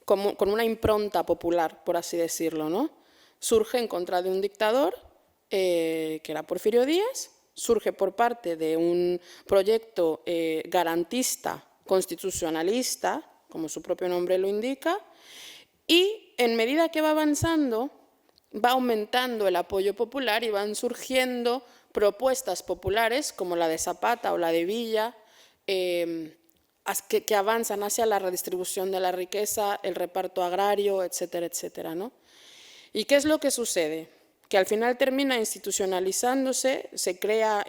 una impronta popular, por así decirlo, ¿no? Surge en contra de un dictador, que era Porfirio Díaz, surge por parte de un proyecto garantista, constitucionalista, como su propio nombre lo indica, y en medida que va avanzando, va aumentando el apoyo popular y van surgiendo propuestas populares como la de Zapata o la de Villa, que avanzan hacia la redistribución de la riqueza, el reparto agrario, etcétera, etcétera, ¿no? ¿Y qué es lo que sucede? Que al final termina institucionalizándose, se crea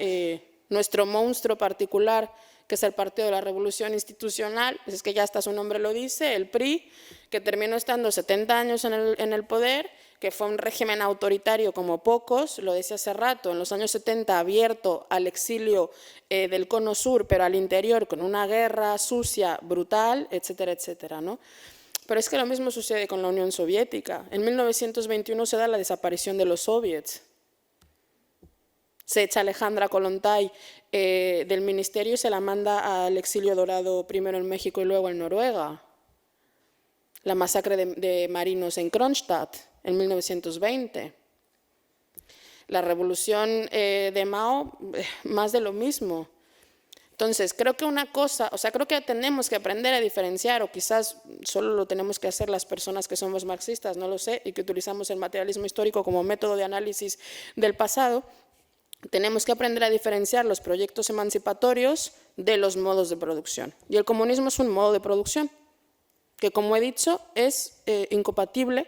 nuestro monstruo particular, que es el Partido de la Revolución Institucional, es que ya hasta su nombre lo dice, el PRI, que terminó estando 70 años en el poder, que fue un régimen autoritario como pocos, lo decía hace rato, en los años 70 abierto al exilio del Cono Sur, pero al interior con una guerra sucia, brutal, etcétera, etcétera, ¿no? Pero es que lo mismo sucede con la Unión Soviética. En 1921 se da la desaparición de los soviets. Se echa Alejandra Kollontai del ministerio y se la manda al exilio dorado primero en México y luego en Noruega. La masacre de marinos en Kronstadt en 1920. La revolución de Mao, más de lo mismo. Entonces, creo que creo que tenemos que aprender a diferenciar, o quizás solo lo tenemos que hacer las personas que somos marxistas, no lo sé, y que utilizamos el materialismo histórico como método de análisis del pasado. Tenemos que aprender a diferenciar los proyectos emancipatorios de los modos de producción. Y el comunismo es un modo de producción que, como he dicho, es incompatible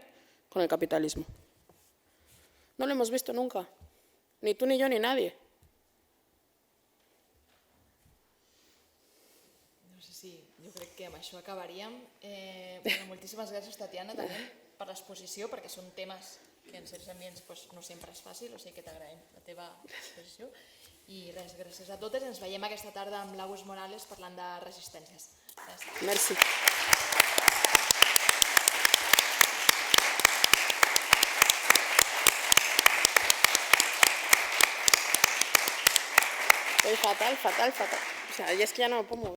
con el capitalismo. No lo hemos visto nunca, ni tú, ni yo, ni nadie. No sé si jo crec que amb això acabaríem. Moltíssimes gràcies, Tatiana, també per l'exposició, perquè són temes que en certs ambients no sempre és fàcil, o sigui que t'agraïm la teva exposició. I res, gràcies a totes. Ens veiem aquesta tarda amb l'Aus Morales parlant de resistències. Gràcies. Merci. Estoy fatal. O sea, y es que ya no me puedo mover.